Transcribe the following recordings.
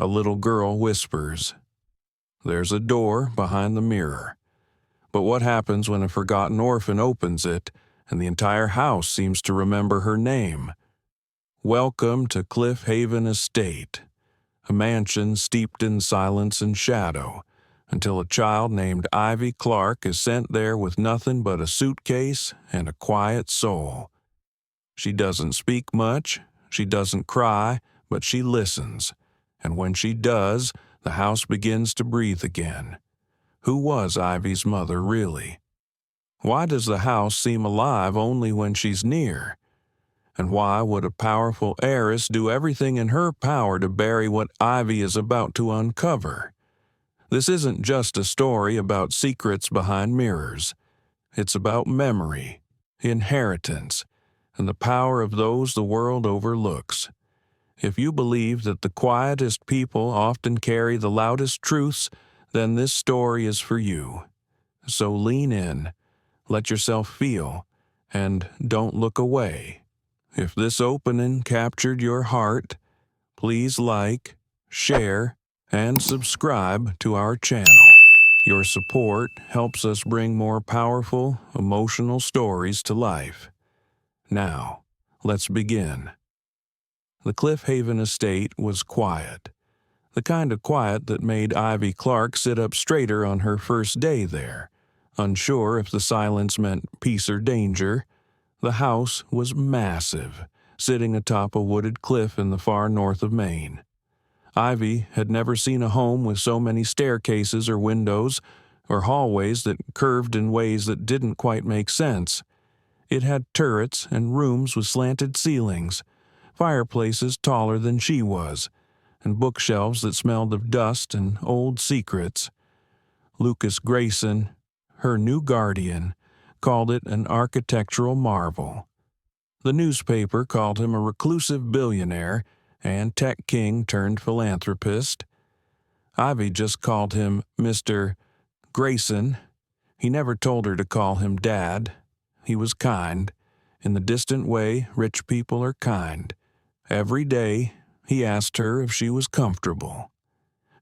a little girl whispers. There's a door behind the mirror. But what happens when a forgotten orphan opens it and the entire house seems to remember her name? Welcome to Cliffhaven Estate, a mansion steeped in silence and shadow, until a child named Ivy Clarke is sent there with nothing but a suitcase and a quiet soul. She doesn't speak much, she doesn't cry, but she listens, and when she does, the house begins to breathe again. Who was Ivy's mother, really? Why does the house seem alive only when she's near? And why would a powerful heiress do everything in her power to bury what Ivy is about to uncover? This isn't just a story about secrets behind mirrors. It's about memory, inheritance, and the power of those the world overlooks. If you believe that the quietest people often carry the loudest truths, then this story is for you. So lean in, let yourself feel, and don't look away. If this opening captured your heart, please like, share, and subscribe to our channel. Your support helps us bring more powerful, emotional stories to life. Now, let's begin. The Cliffhaven Estate was quiet. The kind of quiet that made Ivy Clarke sit up straighter on her first day there. Unsure if the silence meant peace or danger, the house was massive, sitting atop a wooded cliff in the far north of Maine. Ivy had never seen a home with so many staircases or windows, or hallways that curved in ways that didn't quite make sense. It had turrets and rooms with slanted ceilings, fireplaces taller than she was, and bookshelves that smelled of dust and old secrets. Lucas Grayson, her new guardian, called it an architectural marvel. The newspaper called him a reclusive billionaire and tech king turned philanthropist. Ivy just called him Mr. Grayson. He never told her to call him Dad. He was kind. In the distant way rich people are kind. Every day, he asked her if she was comfortable.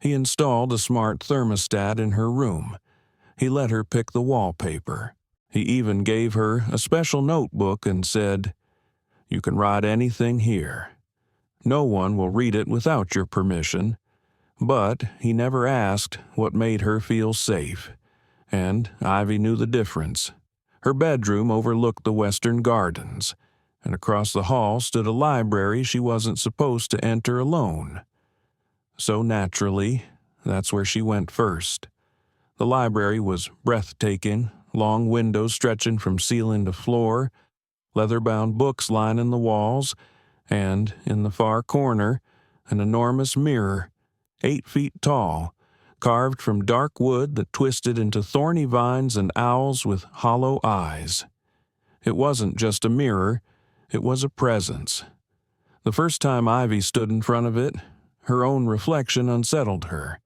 He installed a smart thermostat in her room. He let her pick the wallpaper. He even gave her a special notebook and said, "You can write anything here. No one will read it without your permission." But he never asked what made her feel safe, and Ivy knew the difference. Her bedroom overlooked the western gardens, and across the hall stood a library she wasn't supposed to enter alone. So naturally, that's where she went first. The library was breathtaking, long windows stretching from ceiling to floor, leather-bound books lining the walls, and, in the far corner, an enormous mirror, 8 feet tall, carved from dark wood that twisted into thorny vines and owls with hollow eyes. It wasn't just a mirror, it was a presence. The first time Ivy stood in front of it, her own reflection unsettled her.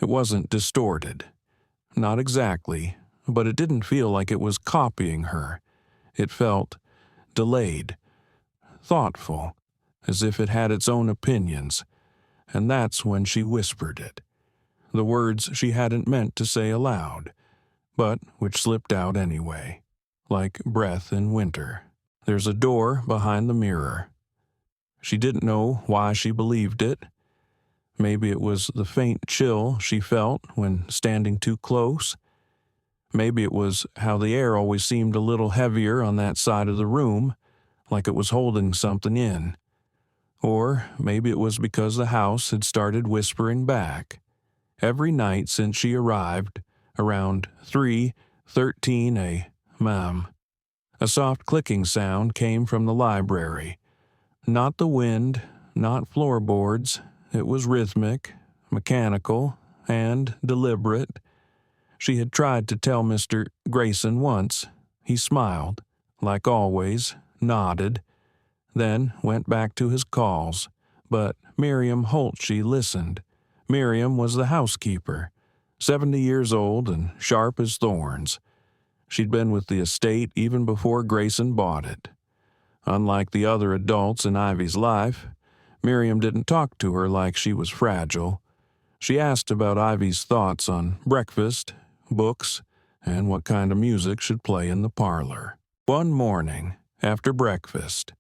It wasn't distorted. Not exactly, but it didn't feel like it was copying her. It felt delayed, thoughtful, as if it had its own opinions. And that's when she whispered it. The words she hadn't meant to say aloud, but which slipped out anyway, like breath in winter. There's a door behind the mirror. She didn't know why she believed it. Maybe it was the faint chill she felt when standing too close. Maybe it was how the air always seemed a little heavier on that side of the room, like it was holding something in. Or maybe it was because the house had started whispering back. Every night since she arrived, around 3:13 a.m., a soft clicking sound came from the library. Not the wind, not floorboards. It was rhythmic, mechanical, and deliberate. She had tried to tell Mr. Grayson once. He smiled, like always, nodded, then went back to his calls. But Miriam Holtze listened. Miriam was the housekeeper, 70 years old and sharp as thorns. She'd been with the estate even before Grayson bought it. Unlike the other adults in Ivy's life, Miriam didn't talk to her like she was fragile. She asked about Ivy's thoughts on breakfast, books, and what kind of music should play in the parlor. One morning, after breakfast,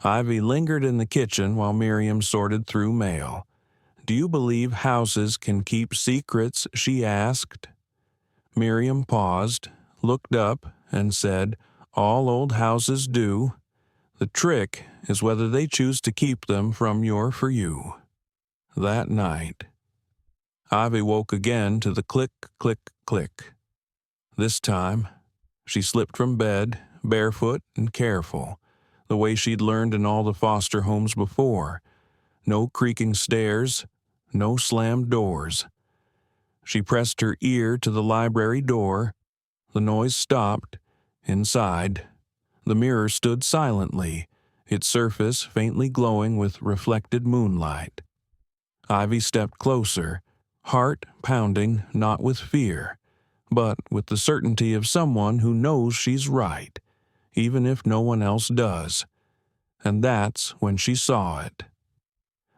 Ivy lingered in the kitchen while Miriam sorted through mail. "Do you believe houses can keep secrets?" she asked. Miriam paused, looked up, and said, "All old houses do. The trick is whether they choose to keep them from for you." That night, Ivy woke again to the click, click, click. This time, she slipped from bed, barefoot and careful, the way she'd learned in all the foster homes before. No creaking stairs, no slammed doors. She pressed her ear to the library door. The noise stopped. Inside, the mirror stood silently, its surface faintly glowing with reflected moonlight. Ivy stepped closer, heart pounding not with fear, but with the certainty of someone who knows she's right, even if no one else does. And that's when she saw it.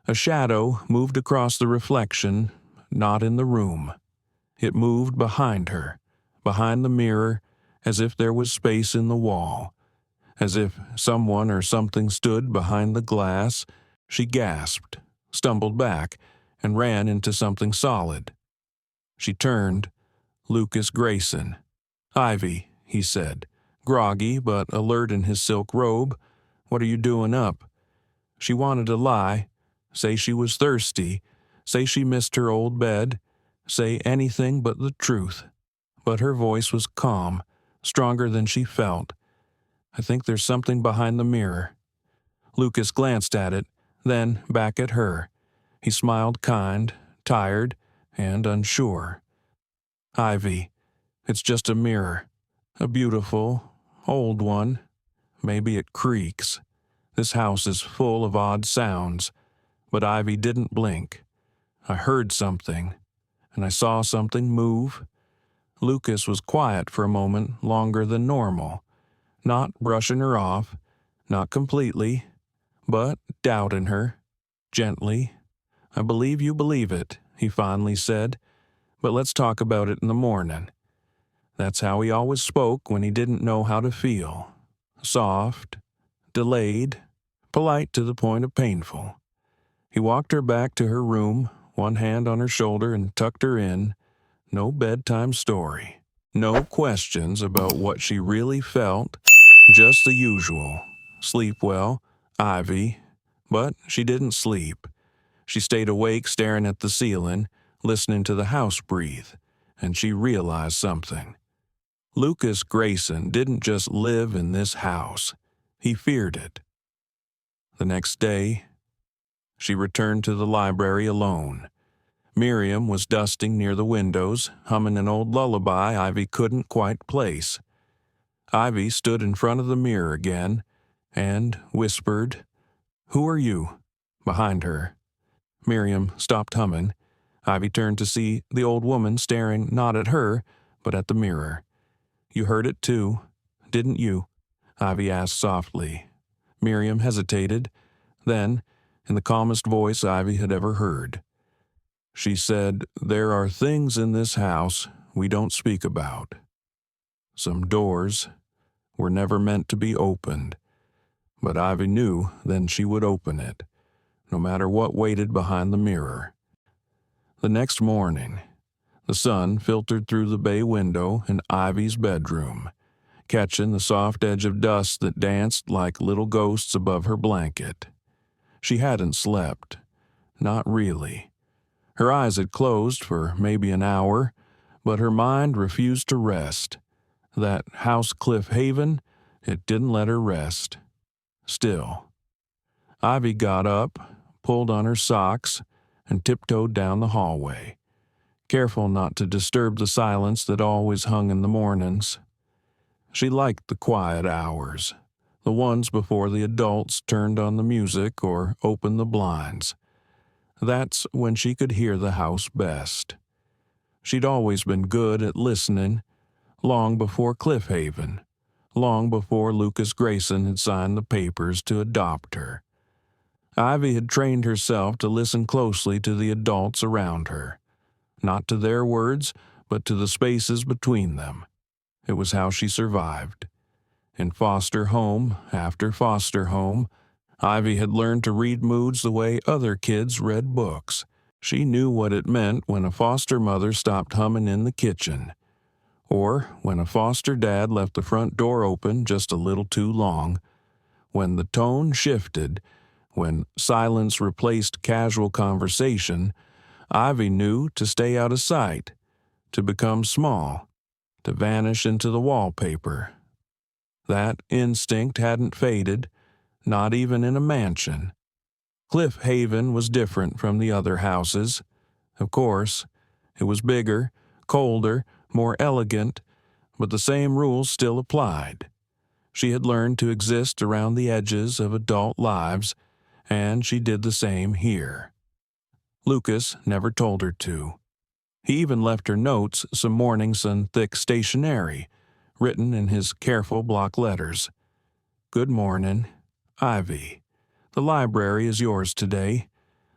A shadow moved across the reflection, not in the room. It moved behind her, behind the mirror, as if there was space in the wall, as if someone or something stood behind the glass. She gasped, stumbled back, and ran into something solid. She turned. Lucas Grayson. "Ivy," he said, groggy but alert in his silk robe. "What are you doing up?" She wanted to lie, say she was thirsty, say she missed her old bed, say anything but the truth. But her voice was calm, stronger than she felt. "I think there's something behind the mirror." Lucas glanced at it, then back at her. He smiled kind, tired, and unsure. "Ivy, it's just a mirror. A beautiful, old one. Maybe it creaks. This house is full of odd sounds." But Ivy didn't blink. "I heard something, and I saw something move." Lucas was quiet for a moment longer than normal, not brushing her off, not completely, but doubting her, gently. "I believe you believe it," he finally said, "but let's talk about it in the morning." That's how he always spoke when he didn't know how to feel. Soft, delayed, polite to the point of painful. He walked her back to her room, one hand on her shoulder, and tucked her in. No bedtime story. No questions about what she really felt. Just the usual. "Sleep well, Ivy." But she didn't sleep. She stayed awake staring at the ceiling, listening to the house breathe, and she realized something. Lucas Grayson didn't just live in this house. He feared it. The next day, she returned to the library alone. Miriam was dusting near the windows, humming an old lullaby Ivy couldn't quite place. Ivy stood in front of the mirror again and whispered, "Who are you?" behind her. Miriam stopped humming. Ivy turned to see the old woman staring not at her, but at the mirror. "You heard it too, didn't you?" Ivy asked softly. Miriam hesitated. Then, in the calmest voice Ivy had ever heard, she said, "There are things in this house we don't speak about. Some doors were never meant to be opened." But Ivy knew then she would open it, no matter what waited behind the mirror. The next morning, the sun filtered through the bay window in Ivy's bedroom, catching the soft edge of dust that danced like little ghosts above her blanket. She hadn't slept. Not really. Her eyes had closed for maybe an hour, but her mind refused to rest. That house Cliffhaven, it didn't let her rest. Still, Ivy got up, pulled on her socks, and tiptoed down the hallway, careful not to disturb the silence that always hung in the mornings. She liked the quiet hours, the ones before the adults turned on the music or opened the blinds. That's when she could hear the house best. She'd always been good at listening, long before Cliffhaven, long before Lucas Grayson had signed the papers to adopt her. Ivy had trained herself to listen closely to the adults around her, not to their words, but to the spaces between them. It was how she survived. In foster home after foster home, Ivy had learned to read moods the way other kids read books. She knew what it meant when a foster mother stopped humming in the kitchen, or when a foster dad left the front door open just a little too long, when the tone shifted, when silence replaced casual conversation. Ivy knew to stay out of sight, to become small, to vanish into the wallpaper. That instinct hadn't faded, not even in a mansion. Cliffhaven was different from the other houses. Of course, it was bigger, colder, more elegant, but the same rules still applied. She had learned to exist around the edges of adult lives, and she did the same here. Lucas never told her to. He even left her notes some mornings on thick stationery, written in his careful block letters. "Good morning, Ivy. The library is yours today.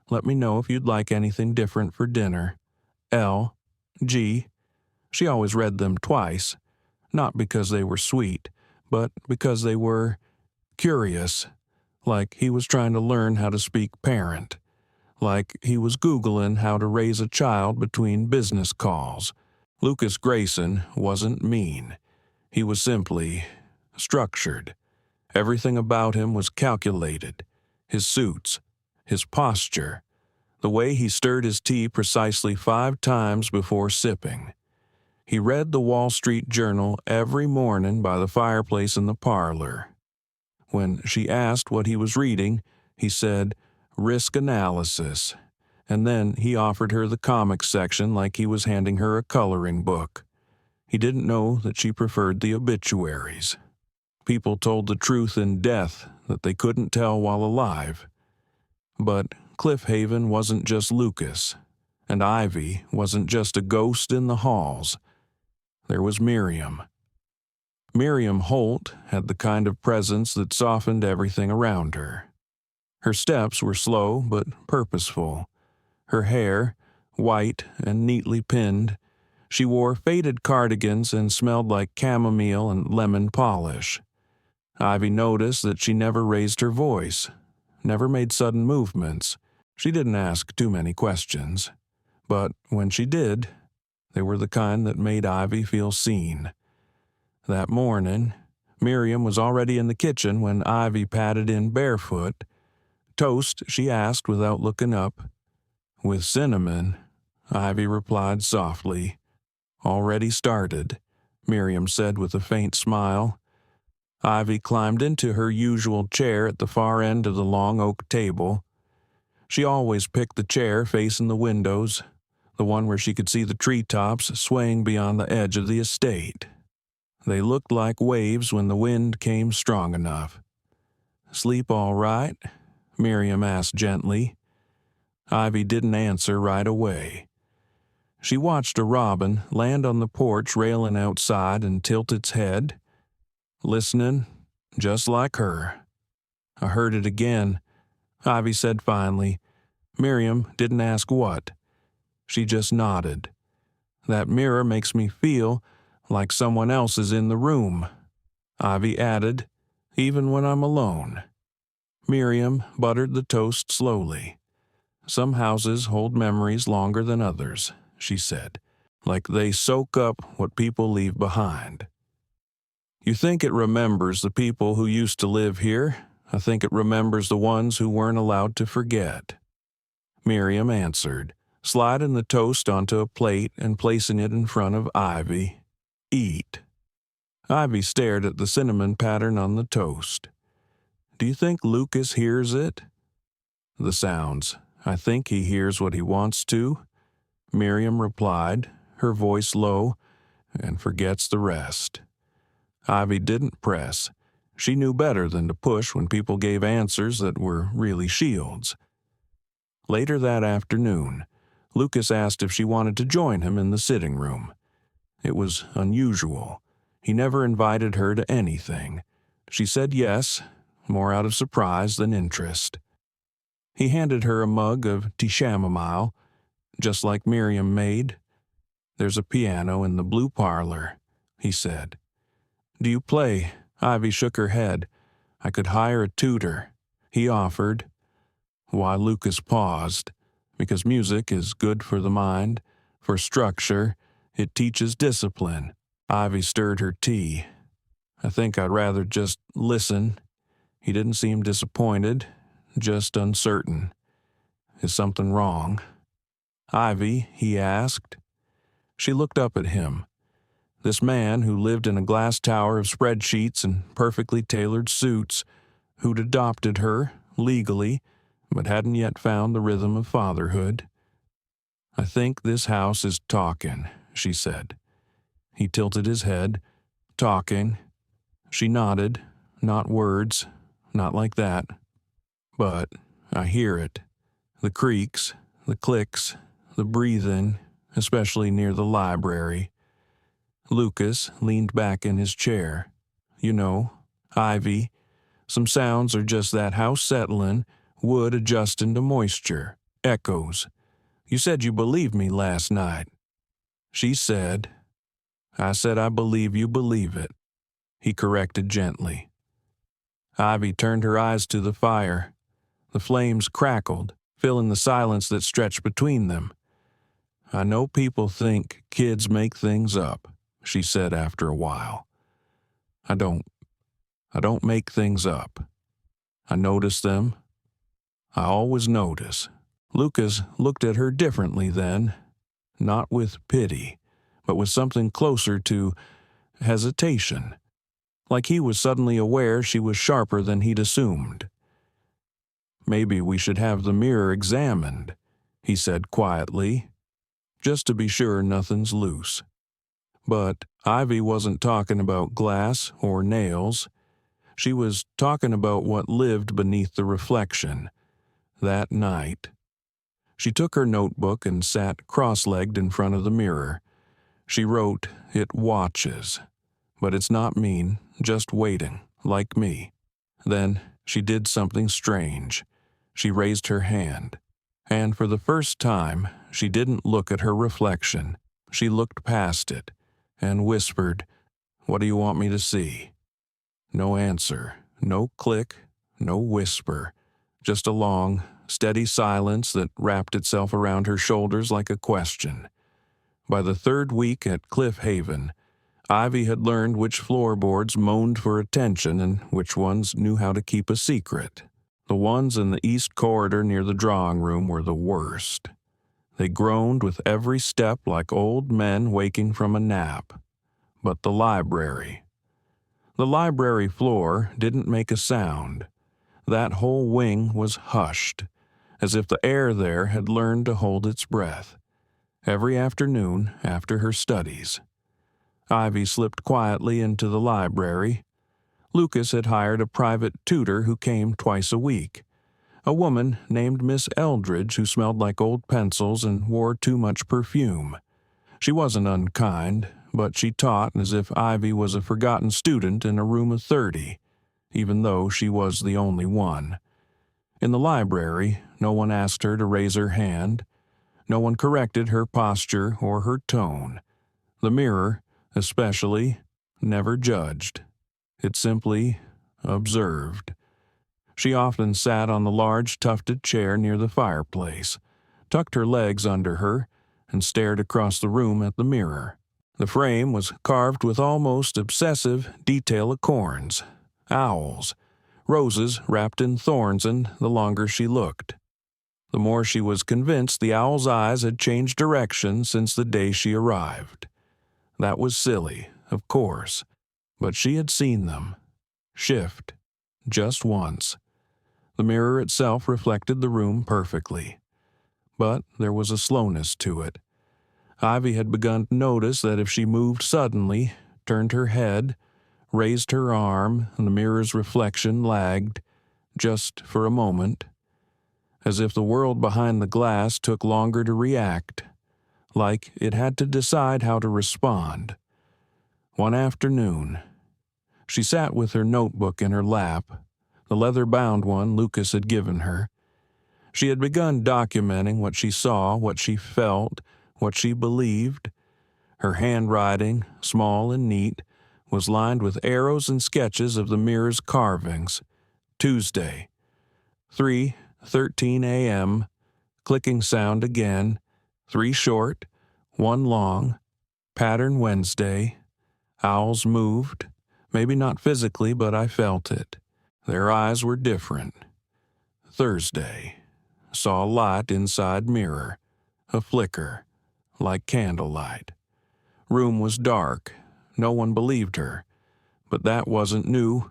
Let me know if you'd like anything different for dinner. L. G." She always read them twice, not because they were sweet, but because they were curious, like he was trying to learn how to speak parent, like he was Googling how to raise a child between business calls. Lucas Grayson wasn't mean. He was simply structured. Everything about him was calculated. His suits, his posture, the way he stirred his tea precisely 5 times before sipping. He read the Wall Street Journal every morning by the fireplace in the parlor. When she asked what he was reading, he said, "Risk analysis," and then he offered her the comics section like he was handing her a coloring book. He didn't know that she preferred the obituaries. People told the truth in death that they couldn't tell while alive. But Cliffhaven wasn't just Lucas, and Ivy wasn't just a ghost in the halls. There was Miriam. Miriam Holt had the kind of presence that softened everything around her. Her steps were slow but purposeful. Her hair, white and neatly pinned. She wore faded cardigans and smelled like chamomile and lemon polish. Ivy noticed that she never raised her voice, never made sudden movements. She didn't ask too many questions. But when she did, they were the kind that made Ivy feel seen. That morning, Miriam was already in the kitchen when Ivy padded in barefoot. "Toast?" she asked without looking up. "With cinnamon," Ivy replied softly. "Already started," Miriam said with a faint smile. Ivy climbed into her usual chair at the far end of the long oak table. She always picked the chair facing the windows, the one where she could see the treetops swaying beyond the edge of the estate. They looked like waves when the wind came strong enough. "Sleep all right?" Miriam asked gently. Ivy didn't answer right away. She watched a robin land on the porch railing outside and tilt its head. "Listening, just like her." "I heard it again," Ivy said finally. Miriam didn't ask what. She just nodded. "That mirror makes me feel like someone else is in the room," Ivy added, "even when I'm alone." Miriam buttered the toast slowly. "Some houses hold memories longer than others," she said, "like they soak up what people leave behind. You think it remembers the people who used to live here? I think it remembers the ones who weren't allowed to forget." Miriam answered, sliding the toast onto a plate and placing it in front of Ivy. "Eat." Ivy stared at the cinnamon pattern on the toast. "Do you think Lucas hears it?" "The sounds. I think he hears what he wants to," Miriam replied, her voice low, "and forgets the rest." Ivy didn't press. She knew better than to push when people gave answers that were really shields. Later that afternoon, Lucas asked if she wanted to join him in the sitting room. It was unusual. He never invited her to anything. She said yes, more out of surprise than interest. He handed her a mug of tea chamomile, just like Miriam made. "There's a piano in the blue parlor," he said. "Do you play?" Ivy shook her head. "I could hire a tutor," he offered. Why, Lucas paused. Because music is good for the mind, for structure, it teaches discipline. Ivy stirred her tea. "I think I'd rather just listen." He didn't seem disappointed, just uncertain. "Is something wrong?" "Ivy," he asked. She looked up at him. This man who lived in a glass tower of spreadsheets and perfectly tailored suits, who'd adopted her, legally, but hadn't yet found the rhythm of fatherhood. "I think this house is talking," she said. He tilted his head. "Talking." She nodded. "Not words, not like that. But I hear it. The creaks, the clicks, the breathing, especially near the library." Lucas leaned back in his chair. "You know, Ivy, some sounds are just that house settling, wood adjusting to moisture, echoes. You said you believed me last night." She said, "I said I believe you believe it," he corrected gently. Ivy turned her eyes to the fire. The flames crackled, filling the silence that stretched between them. "I know people think kids make things up," she said after a while. I don't make things up. I notice them. I always notice." Lucas looked at her differently then, not with pity, but with something closer to hesitation, like he was suddenly aware she was sharper than he'd assumed. "Maybe we should have the mirror examined," he said quietly, "just to be sure nothing's loose." But Ivy wasn't talking about glass or nails. She was talking about what lived beneath the reflection. That night. She took her notebook and sat cross-legged in front of the mirror. She wrote, "It watches. But it's not mean, just waiting, like me." Then she did something strange. She raised her hand. And for the first time, she didn't look at her reflection. She looked past it and whispered, "What do you want me to see?" No answer, no click, no whisper, just a long, steady silence that wrapped itself around her shoulders like a question. By the third week at Cliffhaven, Ivy had learned which floorboards moaned for attention and which ones knew how to keep a secret. The ones in the east corridor near the drawing room were the worst. They groaned with every step like old men waking from a nap. But the library floor didn't make a sound. That whole wing was hushed, as if the air there had learned to hold its breath. Every afternoon after her studies, Ivy slipped quietly into the library. Lucas had hired a private tutor who came twice a week. A woman named Miss Eldridge who smelled like old pencils and wore too much perfume. She wasn't unkind, but she taught as if Ivy was a forgotten student in a room of 30, even though she was the only one. In the library, no one asked her to raise her hand. No one corrected her posture or her tone. The mirror, especially, never judged. It simply observed. She often sat on the large tufted chair near the fireplace, tucked her legs under her, and stared across the room at the mirror. The frame was carved with almost obsessive detail acorns, owls, roses wrapped in thorns, and the longer she looked, the more she was convinced the owl's eyes had changed direction since the day she arrived. That was silly, of course, but she had seen them shift, just once. The mirror itself reflected the room perfectly, but there was a slowness to it. Ivy had begun to notice that if she moved suddenly, turned her head, raised her arm, and the mirror's reflection lagged, just for a moment, as if the world behind the glass took longer to react, like it had to decide how to respond. One afternoon, she sat with her notebook in her lap, the leather-bound one Lucas had given her. She had begun documenting what she saw, what she felt, what she believed. Her handwriting, small and neat, was lined with arrows and sketches of the mirror's carvings. Tuesday, 3:13 a.m., clicking sound again, 3 short, 1 long, pattern Wednesday, owls moved, maybe not physically, but I felt it. Their eyes were different. Thursday, saw a light inside mirror, a flicker, like candlelight. Room was dark. No one believed her. But that wasn't new.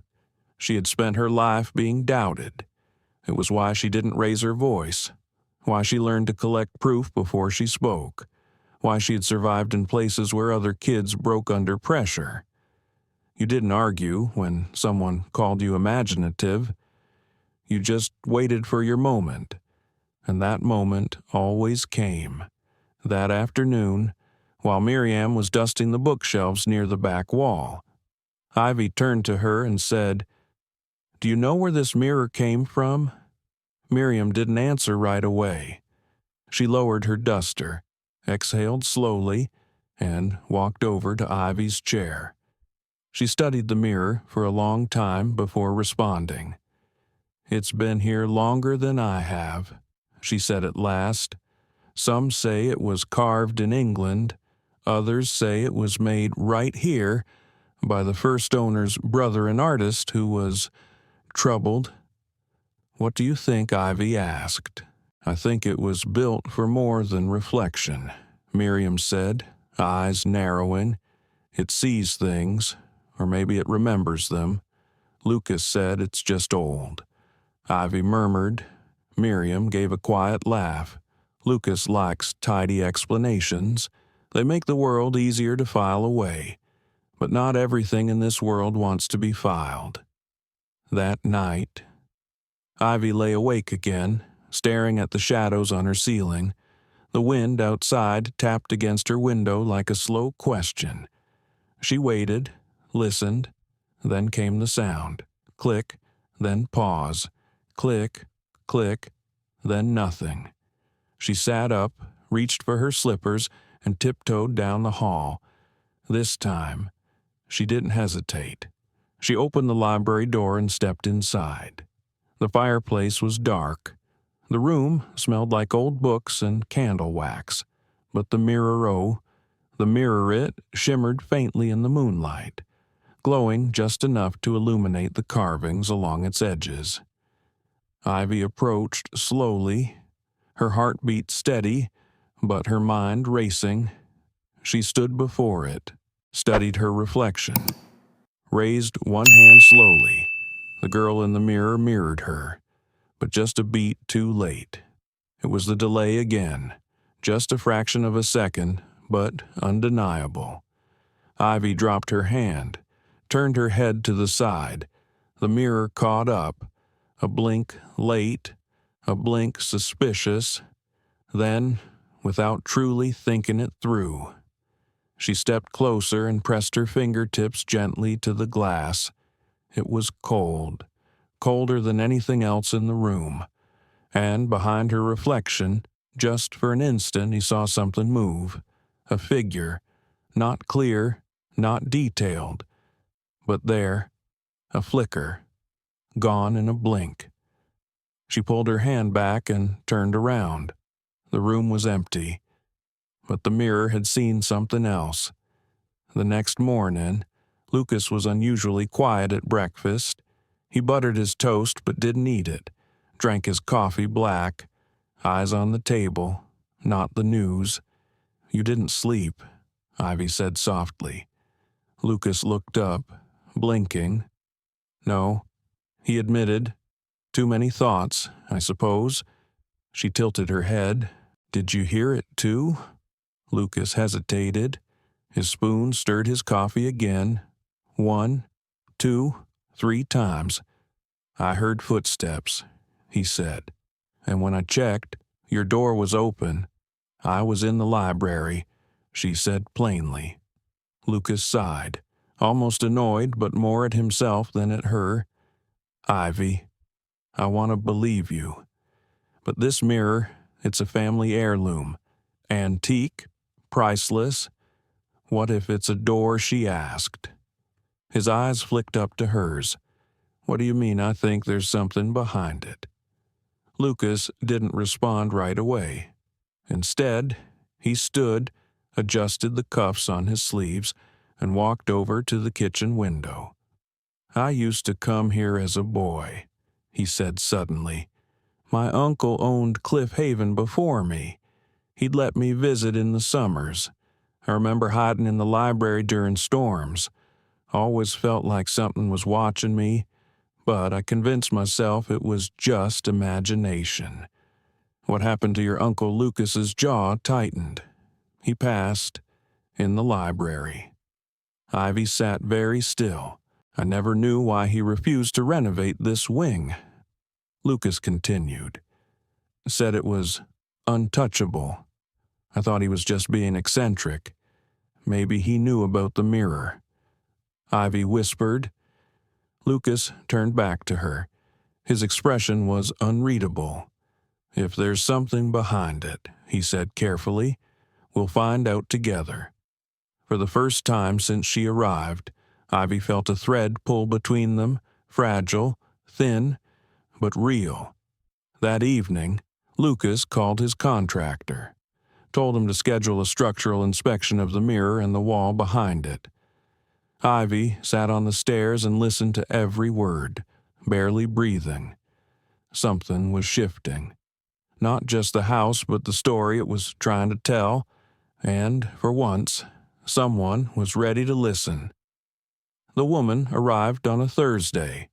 She had spent her life being doubted. It was why she didn't raise her voice, why she learned to collect proof before she spoke, why she had survived in places where other kids broke under pressure. You didn't argue when someone called you imaginative. You just waited for your moment. And that moment always came. That afternoon, while Miriam was dusting the bookshelves near the back wall, Ivy turned to her and said, "Do you know where this mirror came from?" Miriam didn't answer right away. She lowered her duster, exhaled slowly, and walked over to Ivy's chair. She studied the mirror for a long time before responding. "It's been here longer than I have," she said at last. "Some say it was carved in England. Others say it was made right here by the first owner's brother, an artist who was troubled." "What do you think?" Ivy asked. "I think it was built for more than reflection," Miriam said, eyes narrowing. "It sees things, or maybe it remembers them. Lucas said it's just old." Ivy murmured. Miriam gave a quiet laugh. "Lucas likes tidy explanations. They make the world easier to file away. But not everything in this world wants to be filed." That night, Ivy lay awake again, staring at the shadows on her ceiling. The wind outside tapped against her window like a slow question. She waited, listened, then came the sound. Click, then pause. Click, click, then nothing. She sat up, reached for her slippers, and tiptoed down the hall. This time, she didn't hesitate. She opened the library door and stepped inside. The fireplace was dark. The room smelled like old books and candle wax, but the mirror it shimmered faintly in the moonlight, glowing just enough to illuminate the carvings along its edges. Ivy approached slowly, her heartbeat steady, but her mind racing. She stood before it, studied her reflection, raised one hand slowly. The girl in the mirror mirrored her, but just a beat too late. It was the delay again, just a fraction of a second, but undeniable. Ivy dropped her hand, turned her head to the side. The mirror caught up, a blink late, a blink suspicious. Then, without truly thinking it through, she stepped closer and pressed her fingertips gently to the glass. It was cold, colder than anything else in the room. And behind her reflection, just for an instant, he saw something move. A figure, not clear, not detailed, but there, a flicker, gone in a blink. She pulled her hand back and turned around. The room was empty, but the mirror had seen something else. The next morning, Lucas was unusually quiet at breakfast. He buttered his toast but didn't eat it, drank his coffee black, eyes on the table, not the news. "You didn't sleep," Ivy said softly. Lucas looked up, blinking. "No," he admitted. "Too many thoughts, I suppose." She tilted her head. "Did you hear it too?" Lucas hesitated. His spoon stirred his coffee again. 1, 2, 3 times. "I heard footsteps," he said. "And when I checked, your door was open. I was in the library," she said plainly. Lucas sighed, almost annoyed, but more at himself than at her. "Ivy, I want to believe you, But this mirror, it's a family heirloom. Antique, priceless. What if it's a door?" she asked. His eyes flicked up to hers. "What do you mean I think there's something behind it?" Lucas didn't respond right away. Instead, he stood, adjusted the cuffs on his sleeves, and walked over to the kitchen window. "I used to come here as a boy," he said suddenly. "My uncle owned Cliffhaven before me. He'd let me visit in the summers. I remember hiding in the library during storms. Always felt like something was watching me, but I convinced myself it was just imagination." "What happened to your Uncle Lucas's jaw tightened. He passed in the library." Ivy sat very still. "I never knew why he refused to renovate this wing." Lucas continued. "Said it was untouchable. I thought he was just being eccentric. Maybe he knew about the mirror." Ivy whispered. Lucas turned back to her. His expression was unreadable. "If there's something behind it," he said carefully, "we'll find out together." For the first time since she arrived, Ivy felt a thread pull between them, fragile, thin, but real. That evening, Lucas called his contractor, told him to schedule a structural inspection of the mirror and the wall behind it. Ivy sat on the stairs and listened to every word, barely breathing. Something was shifting. Not just the house, but the story it was trying to tell, and, for once, someone was ready to listen. The woman arrived on a Thursday.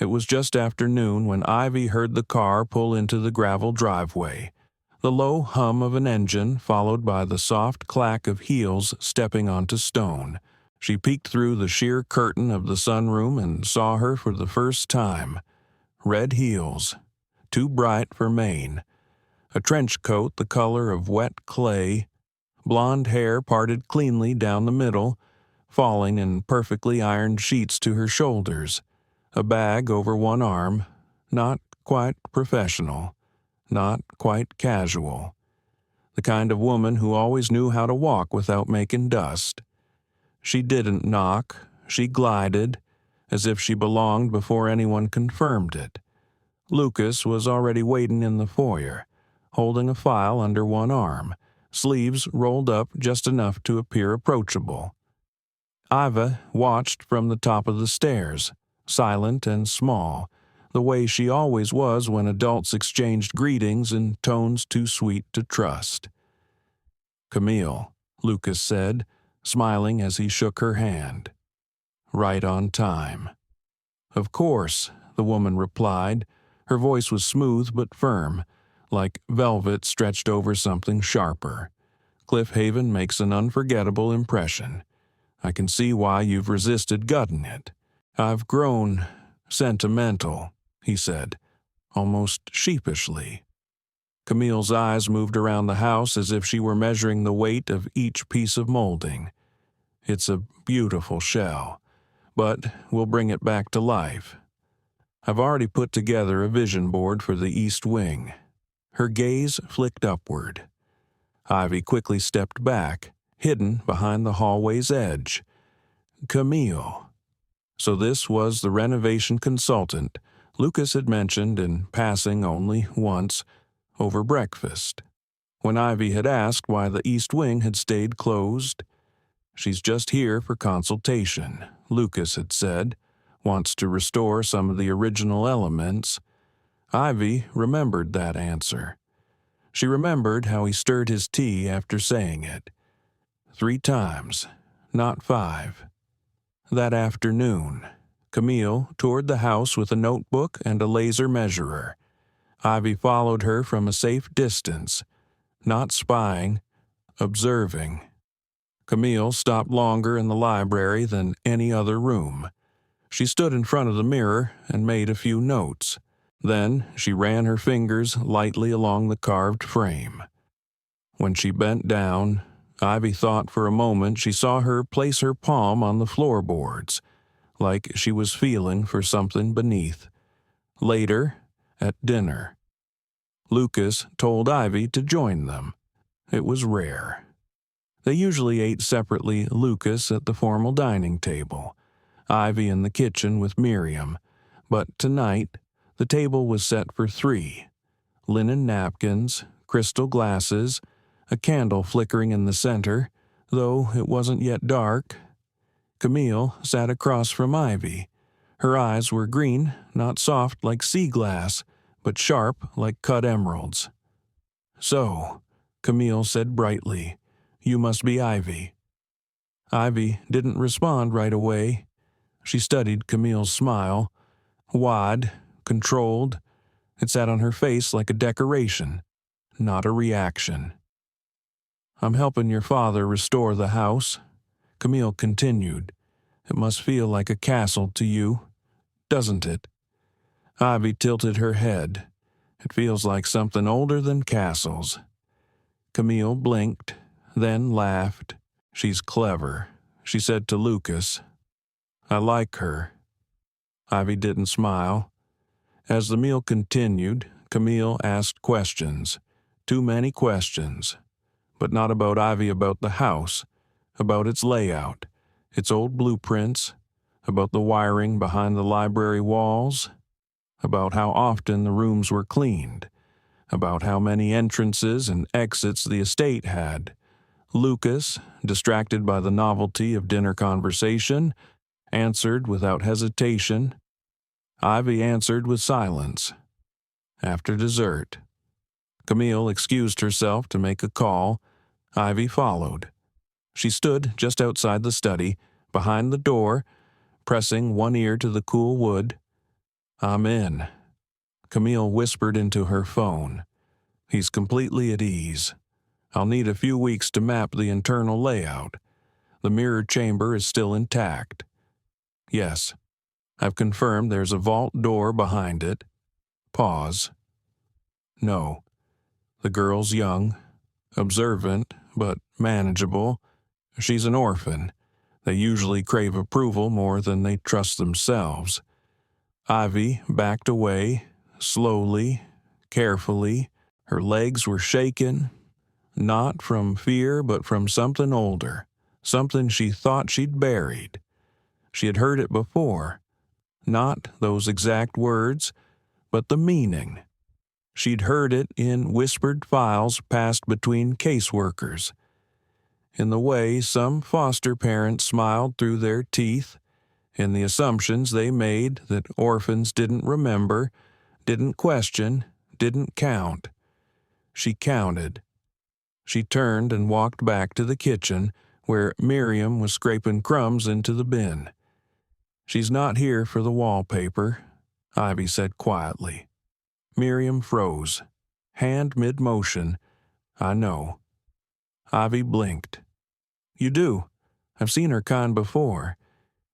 It was just after noon when Ivy heard the car pull into the gravel driveway. The low hum of an engine followed by the soft clack of heels stepping onto stone. She peeked through the sheer curtain of the sunroom and saw her for the first time. Red heels, too bright for Maine. A trench coat the color of wet clay. Blonde hair parted cleanly down the middle, falling in perfectly ironed sheets to her shoulders. A bag over one arm, not quite professional, not quite casual. The kind of woman who always knew how to walk without making dust. She didn't knock, she glided, as if she belonged before anyone confirmed it. Lucas was already waiting in the foyer, holding a file under one arm, sleeves rolled up just enough to appear approachable. Ivy watched from the top of the stairs, silent and small, the way she always was when adults exchanged greetings in tones too sweet to trust. "Camille," Lucas said, smiling as he shook her hand. "Right on time." "Of course," the woman replied. Her voice was smooth but firm, like velvet stretched over something sharper. "Cliffhaven makes an unforgettable impression. I can see why you've resisted gutting it." "I've grown sentimental," he said, almost sheepishly. Camille's eyes moved around the house as if she were measuring the weight of each piece of molding. "It's a beautiful shell, but we'll bring it back to life. I've already put together a vision board for the east wing." Her gaze flicked upward. Ivy quickly stepped back, hidden behind the hallway's edge. Camille. So this was the renovation consultant Lucas had mentioned in passing only once, over breakfast. When Ivy had asked why the east wing had stayed closed, "She's just here for consultation," Lucas had said. "Wants to restore some of the original elements." Ivy remembered that answer. She remembered how he stirred his tea after saying it. 3 times, not 5. That afternoon, Camille toured the house with a notebook and a laser measurer. Ivy followed her from a safe distance, not spying, observing. Camille stopped longer in the library than any other room. She stood in front of the mirror and made a few notes. Then she ran her fingers lightly along the carved frame. When she bent down, Ivy thought for a moment she saw her place her palm on the floorboards, like she was feeling for something beneath. Later, at dinner, Lucas told Ivy to join them. It was rare. They usually ate separately, Lucas at the formal dining table, Ivy in the kitchen with Miriam, but tonight the table was set for 3. Linen napkins, crystal glasses, a candle flickering in the center, though it wasn't yet dark. Camille sat across from Ivy. Her eyes were green, not soft like sea glass, but sharp like cut emeralds. "So," Camille said brightly, "you must be Ivy." Ivy didn't respond right away. She studied Camille's smile. Wide, controlled. It sat on her face like a decoration, not a reaction. "I'm helping your father restore the house," Camille continued. "It must feel like a castle to you, doesn't it?" Ivy tilted her head. "It feels like something older than castles." Camille blinked, then laughed. "She's clever," she said to Lucas. "I like her." Ivy didn't smile. As the meal continued, Camille asked questions. Too many questions. But not about Ivy, about the house, about its layout, its old blueprints, about the wiring behind the library walls, about how often the rooms were cleaned, about how many entrances and exits the estate had. Lucas, distracted by the novelty of dinner conversation, answered without hesitation. Ivy answered with silence. After dessert, Camille excused herself to make a call. Ivy followed. She stood just outside the study, behind the door, pressing one ear to the cool wood. "I'm in," Camille whispered into her phone. "He's completely at ease. I'll need a few weeks to map the internal layout. The mirror chamber is still intact. Yes, I've confirmed there's a vault door behind it." Pause. "No. The girl's young, observant, but manageable. She's an orphan. They usually crave approval more than they trust themselves." Ivy backed away, slowly, carefully. Her legs were shaken, not from fear but from something older, something she thought she'd buried. She had heard it before. Not those exact words, but the meaning. She'd heard it in whispered files passed between caseworkers. In the way some foster parents smiled through their teeth, in the assumptions they made that orphans didn't remember, didn't question, didn't count. She counted. She turned and walked back to the kitchen, where Miriam was scraping crumbs into the bin. "She's not here for the wallpaper," Ivy said quietly. Miriam froze, hand mid-motion. "I know." Ivy blinked. "You do. I've seen her kind before.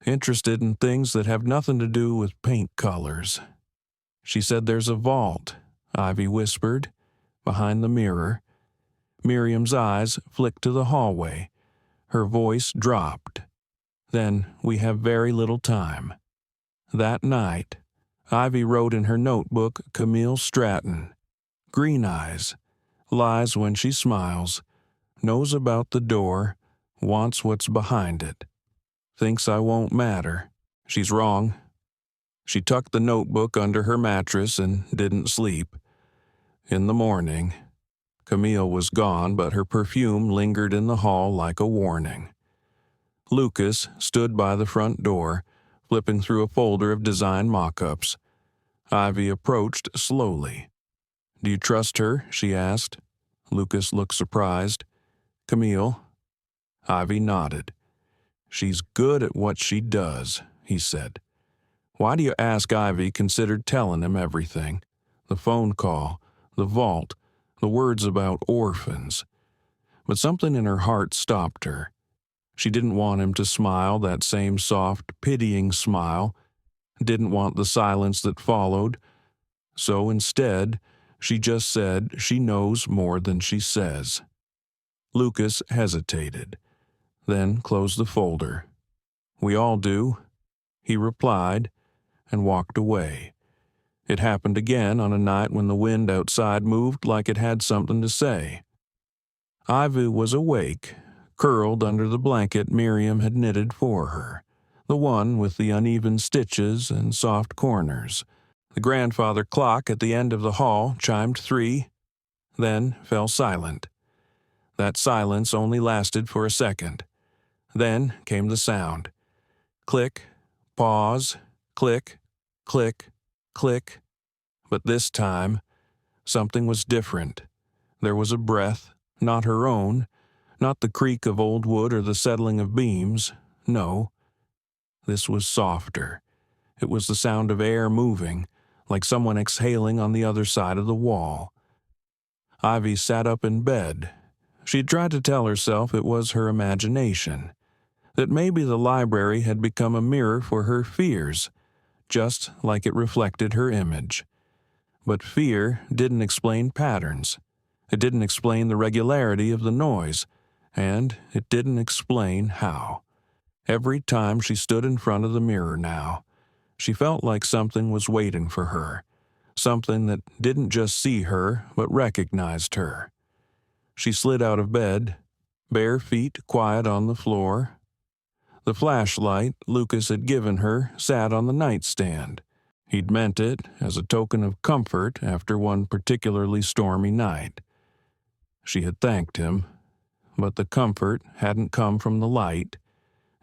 Interested in things that have nothing to do with paint colors." "She said there's a vault," Ivy whispered, "behind the mirror." Miriam's eyes flicked to the hallway. Her voice dropped. "Then we have very little time." That night, Ivy wrote in her notebook Camille Stratton. Green eyes, lies when she smiles, knows about the door, wants what's behind it. Thinks I won't matter. She's wrong. She tucked the notebook under her mattress and didn't sleep. In the morning, Camille was gone, but her perfume lingered in the hall like a warning. Lucas stood by the front door, flipping through a folder of design mock-ups. Ivy approached slowly. "Do you trust her?" she asked. Lucas looked surprised. "Camille?" Ivy nodded. "She's good at what she does," he said. "Why do you ask?" Ivy considered telling him everything. The phone call, the vault, the words about orphans. But something in her heart stopped her. She didn't want him to smile, that same soft, pitying smile. Didn't want the silence that followed. So instead, she just said she knows more than she says. Lucas hesitated, then closed the folder. "We all do," he replied, and walked away. It happened again on a night when the wind outside moved like it had something to say. Ivy was awake, curled under the blanket Miriam had knitted for her, the one with the uneven stitches and soft corners. The grandfather clock at the end of the hall chimed 3, then fell silent. That silence only lasted for a second. Then came the sound. Click, pause, click, click, click. But this time, something was different. There was a breath, not her own, not the creak of old wood or the settling of beams. No. This was softer. It was the sound of air moving, like someone exhaling on the other side of the wall. Ivy sat up in bed. She tried to tell herself it was her imagination, that maybe the library had become a mirror for her fears, just like it reflected her image. But fear didn't explain patterns. It didn't explain the regularity of the noise, and it didn't explain how. Every time she stood in front of the mirror now, she felt like something was waiting for her, something that didn't just see her but recognized her. She slid out of bed, bare feet quiet on the floor. The flashlight Lucas had given her sat on the nightstand. He'd meant it as a token of comfort after one particularly stormy night. She had thanked him, but the comfort hadn't come from the light.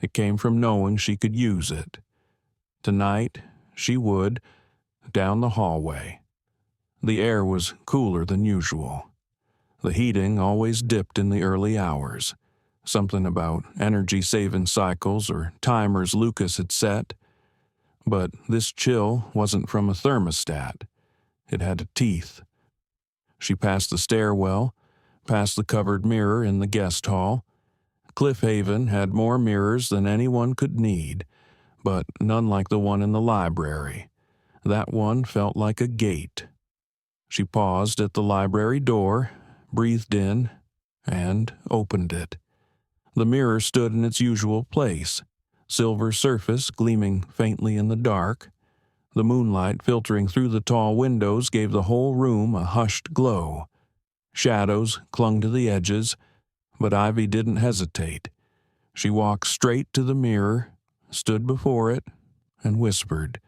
It came from knowing she could use it. Tonight, she would, down the hallway. The air was cooler than usual. The heating always dipped in the early hours. Something about energy-saving cycles or timers Lucas had set. But this chill wasn't from a thermostat. It had teeth. She passed the stairwell, past the covered mirror in the guest hall. Cliffhaven had more mirrors than anyone could need, but none like the one in the library. That one felt like a gate. She paused at the library door, breathed in, and opened it. The mirror stood in its usual place, silver surface gleaming faintly in the dark. The moonlight filtering through the tall windows gave the whole room a hushed glow. Shadows clung to the edges, but Ivy didn't hesitate. She walked straight to the mirror, stood before it, and whispered,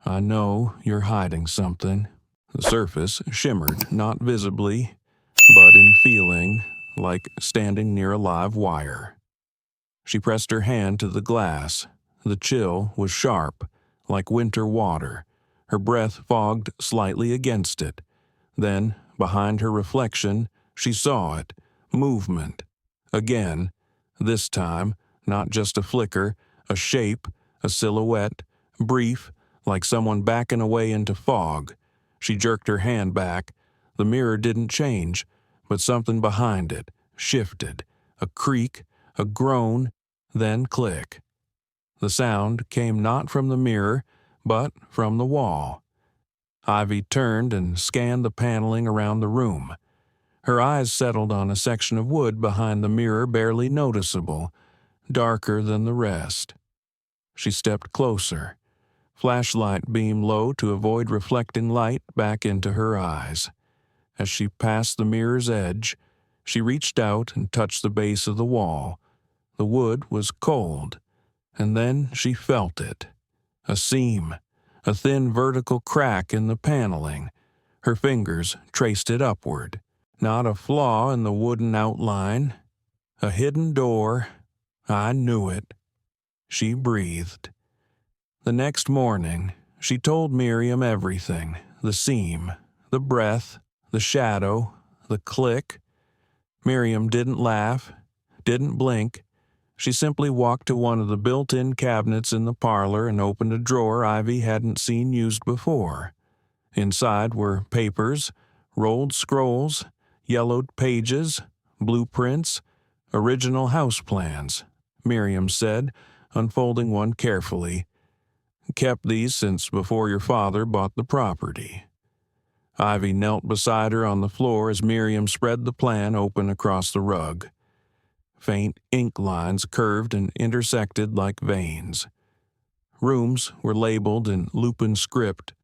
"I know you're hiding something." The surface shimmered, not visibly, but in feeling, like standing near a live wire. She pressed her hand to the glass. The chill was sharp, like winter water. Her breath fogged slightly against it. Then, behind her reflection, she saw it. Movement. Again. This time, not just a flicker, a shape, a silhouette, brief, like someone backing away into fog. She jerked her hand back. The mirror didn't change, but something behind it shifted. A creak, a groan, then click. The sound came not from the mirror, but from the wall. Ivy turned and scanned the paneling around the room. Her eyes settled on a section of wood behind the mirror barely noticeable, darker than the rest. She stepped closer. Flashlight beam low to avoid reflecting light back into her eyes. As she passed the mirror's edge, she reached out and touched the base of the wall. The wood was cold, and then she felt it. A seam, a thin vertical crack in the paneling. Her fingers traced it upward. Not a flaw in the wooden outline. A hidden door. I knew it. She breathed. The next morning, she told Miriam everything. The seam, the breath, the shadow, the click. Miriam didn't laugh, didn't blink. She simply walked to one of the built-in cabinets in the parlor and opened a drawer Ivy hadn't seen used before. Inside were papers, rolled scrolls, yellowed pages, blueprints, original house plans, Miriam said, unfolding one carefully. Kept these since before your father bought the property. Ivy knelt beside her on the floor as Miriam spread the plan open across the rug. Faint ink lines curved and intersected like veins. Rooms were labeled in Lupin script.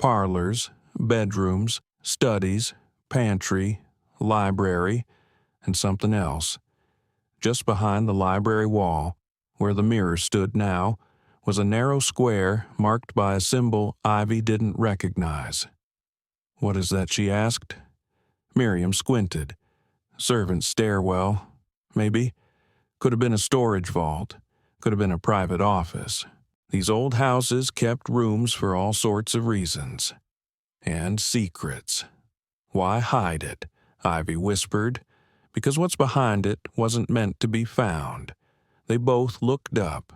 parlors, bedrooms, studies, pantry, library, and something else. Just behind the library wall, where the mirror stood now, was a narrow square marked by a symbol Ivy didn't recognize. "What is that?" she asked. Miriam squinted. "Servant's stairwell. Maybe. Could have been a storage vault. Could have been a private office. These old houses kept rooms for all sorts of reasons. And secrets. Why hide it?" Ivy whispered. "Because what's behind it wasn't meant to be found." They both looked up.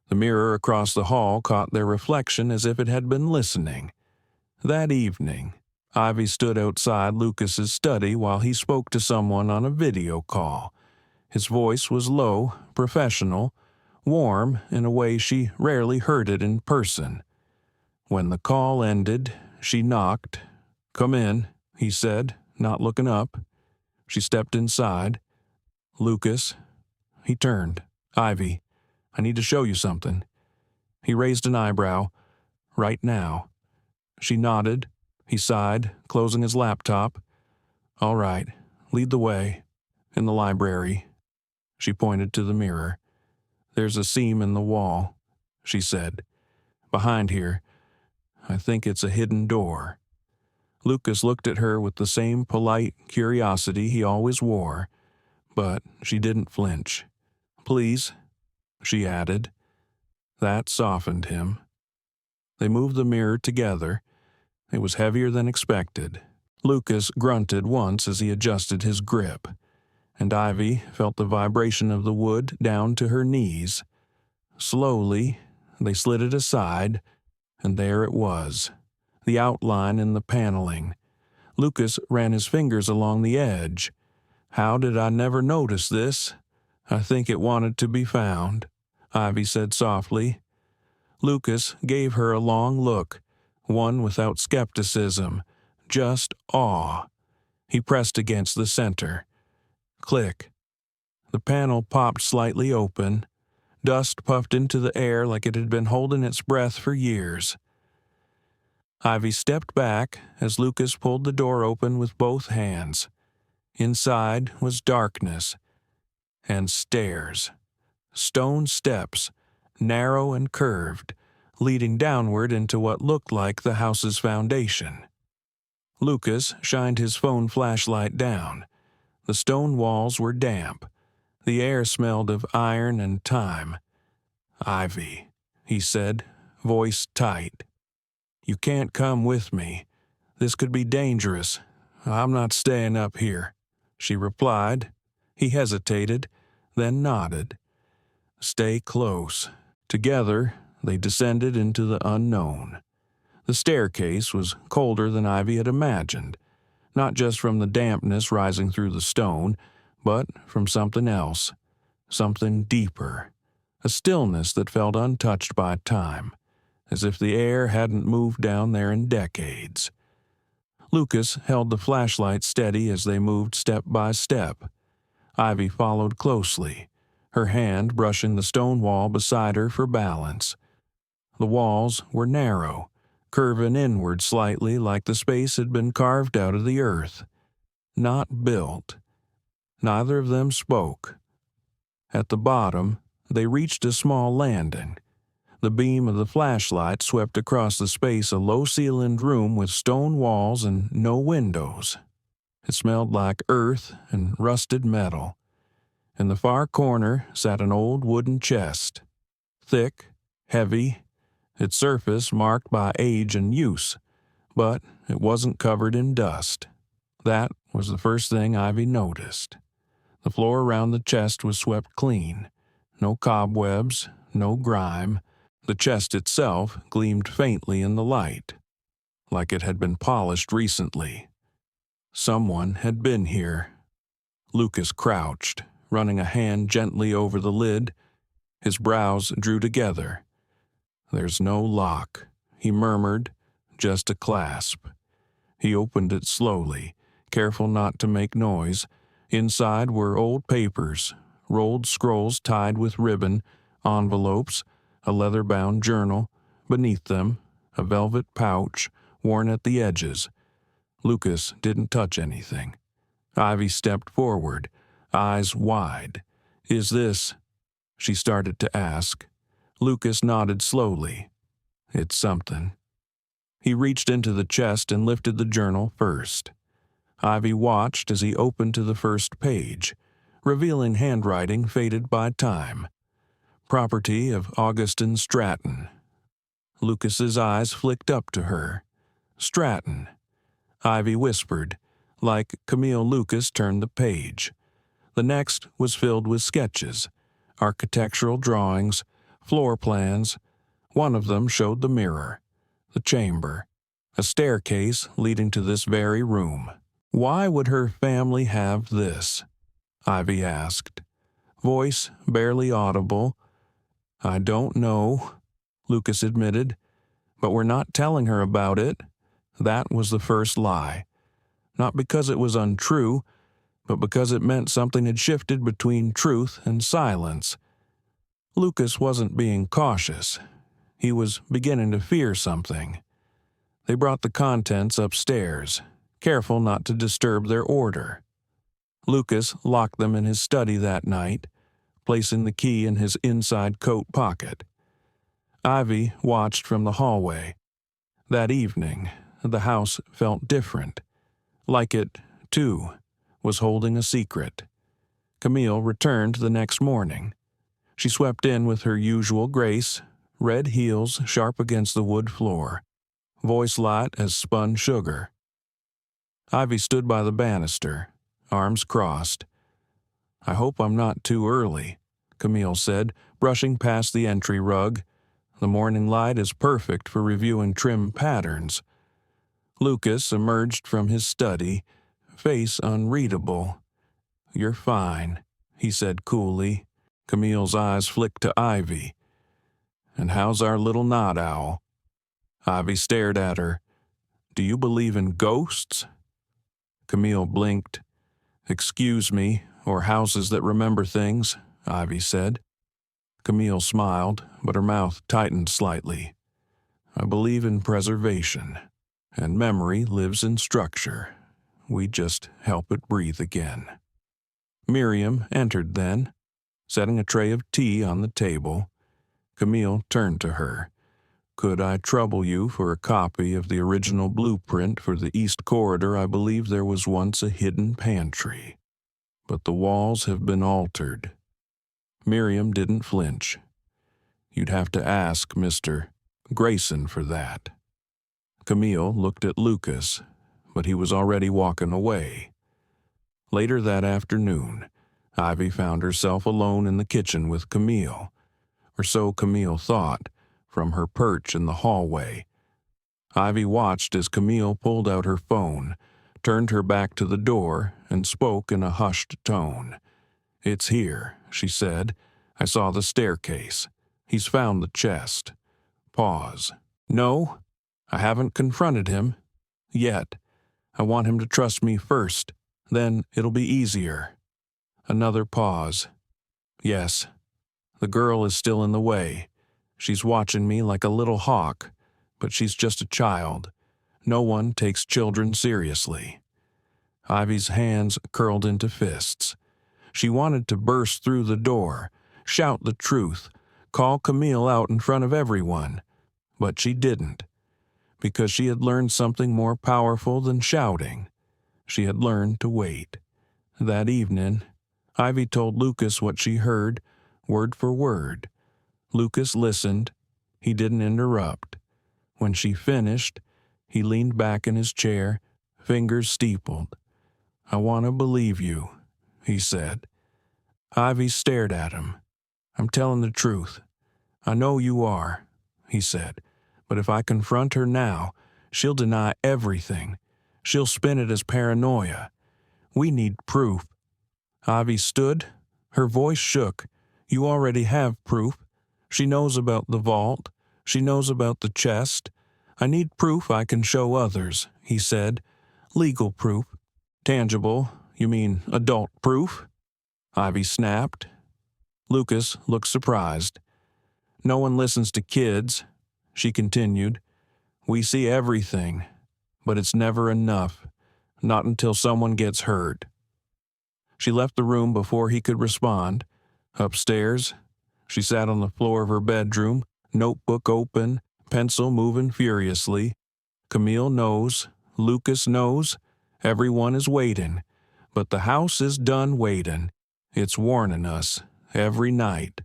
The mirror across the hall caught their reflection as if it had been listening. That evening, Ivy stood outside Lucas's study while he spoke to someone on a video call. His voice was low, professional, warm in a way she rarely heard it in person. When the call ended, she knocked. "Come in," he said, not looking up. She stepped inside. "Lucas." He turned. "Ivy, I need to show you something." He raised an eyebrow. "Right now." She nodded. He sighed, closing his laptop. "All right, lead the way. In the library." She pointed to the mirror. "There's a seam in the wall," she said. "Behind here. I think it's a hidden door." Lucas looked at her with the same polite curiosity he always wore, but she didn't flinch. "Please," she added. That softened him. They moved the mirror together. It was heavier than expected. Lucas grunted once as he adjusted his grip, and Ivy felt the vibration of the wood down to her knees. Slowly, they slid it aside, and there it was, the outline in the paneling. Lucas ran his fingers along the edge. "How did I never notice this? I think it wanted to be found," Ivy said softly. Lucas gave her a long look, one without skepticism, just awe. He pressed against the center. Click. The panel popped slightly open. Dust puffed into the air like it had been holding its breath for years. Ivy stepped back as Lucas pulled the door open with both hands. Inside was darkness and stairs. Stone steps, narrow and curved, leading downward into what looked like the house's foundation. Lucas shined his phone flashlight down. The stone walls were damp. The air smelled of iron and time. "Ivy," he said, voice tight. "You can't come with me. This could be dangerous. I'm not staying up here," she replied. He hesitated, then nodded. "Stay close." Together, they descended into the unknown. The staircase was colder than Ivy had imagined, not just from the dampness rising through the stone, but from something else, something deeper, a stillness that felt untouched by time, as if the air hadn't moved down there in decades. Lucas held the flashlight steady as they moved step by step. Ivy followed closely, her hand brushing the stone wall beside her for balance. The walls were narrow, curving inward slightly like the space had been carved out of the earth. Not built. Neither of them spoke. At the bottom, they reached a small landing. The beam of the flashlight swept across the space a low-ceilinged room with stone walls and no windows. It smelled like earth and rusted metal. In the far corner sat an old wooden chest. Thick, heavy, its surface marked by age and use, but it wasn't covered in dust. That was the first thing Ivy noticed. The floor around the chest was swept clean. No cobwebs, no grime. The chest itself gleamed faintly in the light, like it had been polished recently. Someone had been here. Lucas crouched, running a hand gently over the lid. His brows drew together. "There's no lock," he murmured, "just a clasp." He opened it slowly, careful not to make noise. Inside were old papers, rolled scrolls tied with ribbon, envelopes, a leather-bound journal. Beneath them, a velvet pouch, worn at the edges. Lucas didn't touch anything. Ivy stepped forward, eyes wide. "Is this—" she started to ask. Lucas nodded slowly. "It's something." He reached into the chest and lifted the journal first. Ivy watched as he opened to the first page, revealing handwriting faded by time. "Property of Augustin Stratton." Lucas's eyes flicked up to her. "Stratton," Ivy whispered, like Camille. Lucas turned the page. The next was filled with sketches, architectural drawings, floor plans. One of them showed the mirror, the chamber, a staircase leading to this very room. "Why would her family have this?" Ivy asked. Voice barely audible. "I don't know," Lucas admitted, "but we're not telling her about it." That was the first lie. Not because it was untrue, but because it meant something had shifted between truth and silence. Lucas wasn't being cautious. He was beginning to fear something. They brought the contents upstairs, careful not to disturb their order. Lucas locked them in his study that night, placing the key in his inside coat pocket. Ivy watched from the hallway. That evening, the house felt different, like it, too, was holding a secret. Camille returned the next morning. She swept in with her usual grace, red heels sharp against the wood floor, voice light as spun sugar. Ivy stood by the banister, arms crossed. "I hope I'm not too early," Camille said, brushing past the entry rug. "The morning light is perfect for reviewing trim patterns." Lucas emerged from his study, face unreadable. "You're fine," he said coolly. Camille's eyes flicked to Ivy. "And how's our little night owl?" Ivy stared at her. "Do you believe in ghosts?" Camille blinked. "Excuse me, or houses that remember things," Ivy said. Camille smiled, but her mouth tightened slightly. "I believe in preservation, and memory lives in structure. We just help it breathe again." Miriam entered then, setting a tray of tea on the table. Camille turned to her. "Could I trouble you for a copy of the original blueprint for the East Corridor? I believe there was once a hidden pantry, but the walls have been altered." Miriam didn't flinch. "You'd have to ask Mr. Grayson for that." Camille looked at Lucas, but he was already walking away. Later that afternoon, Ivy found herself alone in the kitchen with Camille, or so Camille thought, from her perch in the hallway. Ivy watched as Camille pulled out her phone, turned her back to the door, and spoke in a hushed tone. "It's here," she said. "I saw the staircase. He's found the chest." Pause. "No, I haven't confronted him. Yet. I want him to trust me first. Then it'll be easier." Another pause. "Yes. The girl is still in the way. She's watching me like a little hawk, but she's just a child. No one takes children seriously." Ivy's hands curled into fists. She wanted to burst through the door, shout the truth, call Camille out in front of everyone. But she didn't, because she had learned something more powerful than shouting. She had learned to wait. That evening, Ivy told Lucas what she heard, word for word. Lucas listened. He didn't interrupt. When she finished, he leaned back in his chair, fingers steepled. "I want to believe you," he said. Ivy stared at him. "I'm telling the truth. I know you are," he said. "But if I confront her now, she'll deny everything. She'll spin it as paranoia. We need proof." Ivy stood. Her voice shook. "You already have proof. She knows about the vault. She knows about the chest. I need proof I can show others," he said. "Legal proof. Tangible, you mean adult proof?" Ivy snapped. Lucas looked surprised. "No one listens to kids," she continued. "We see everything. but it's never enough, not until someone gets hurt. She left the room before he could respond. Upstairs, she sat on the floor of her bedroom, notebook open, pencil moving furiously. Camille knows, Lucas knows, everyone is waiting, but the house is done waiting. It's warning us, every night.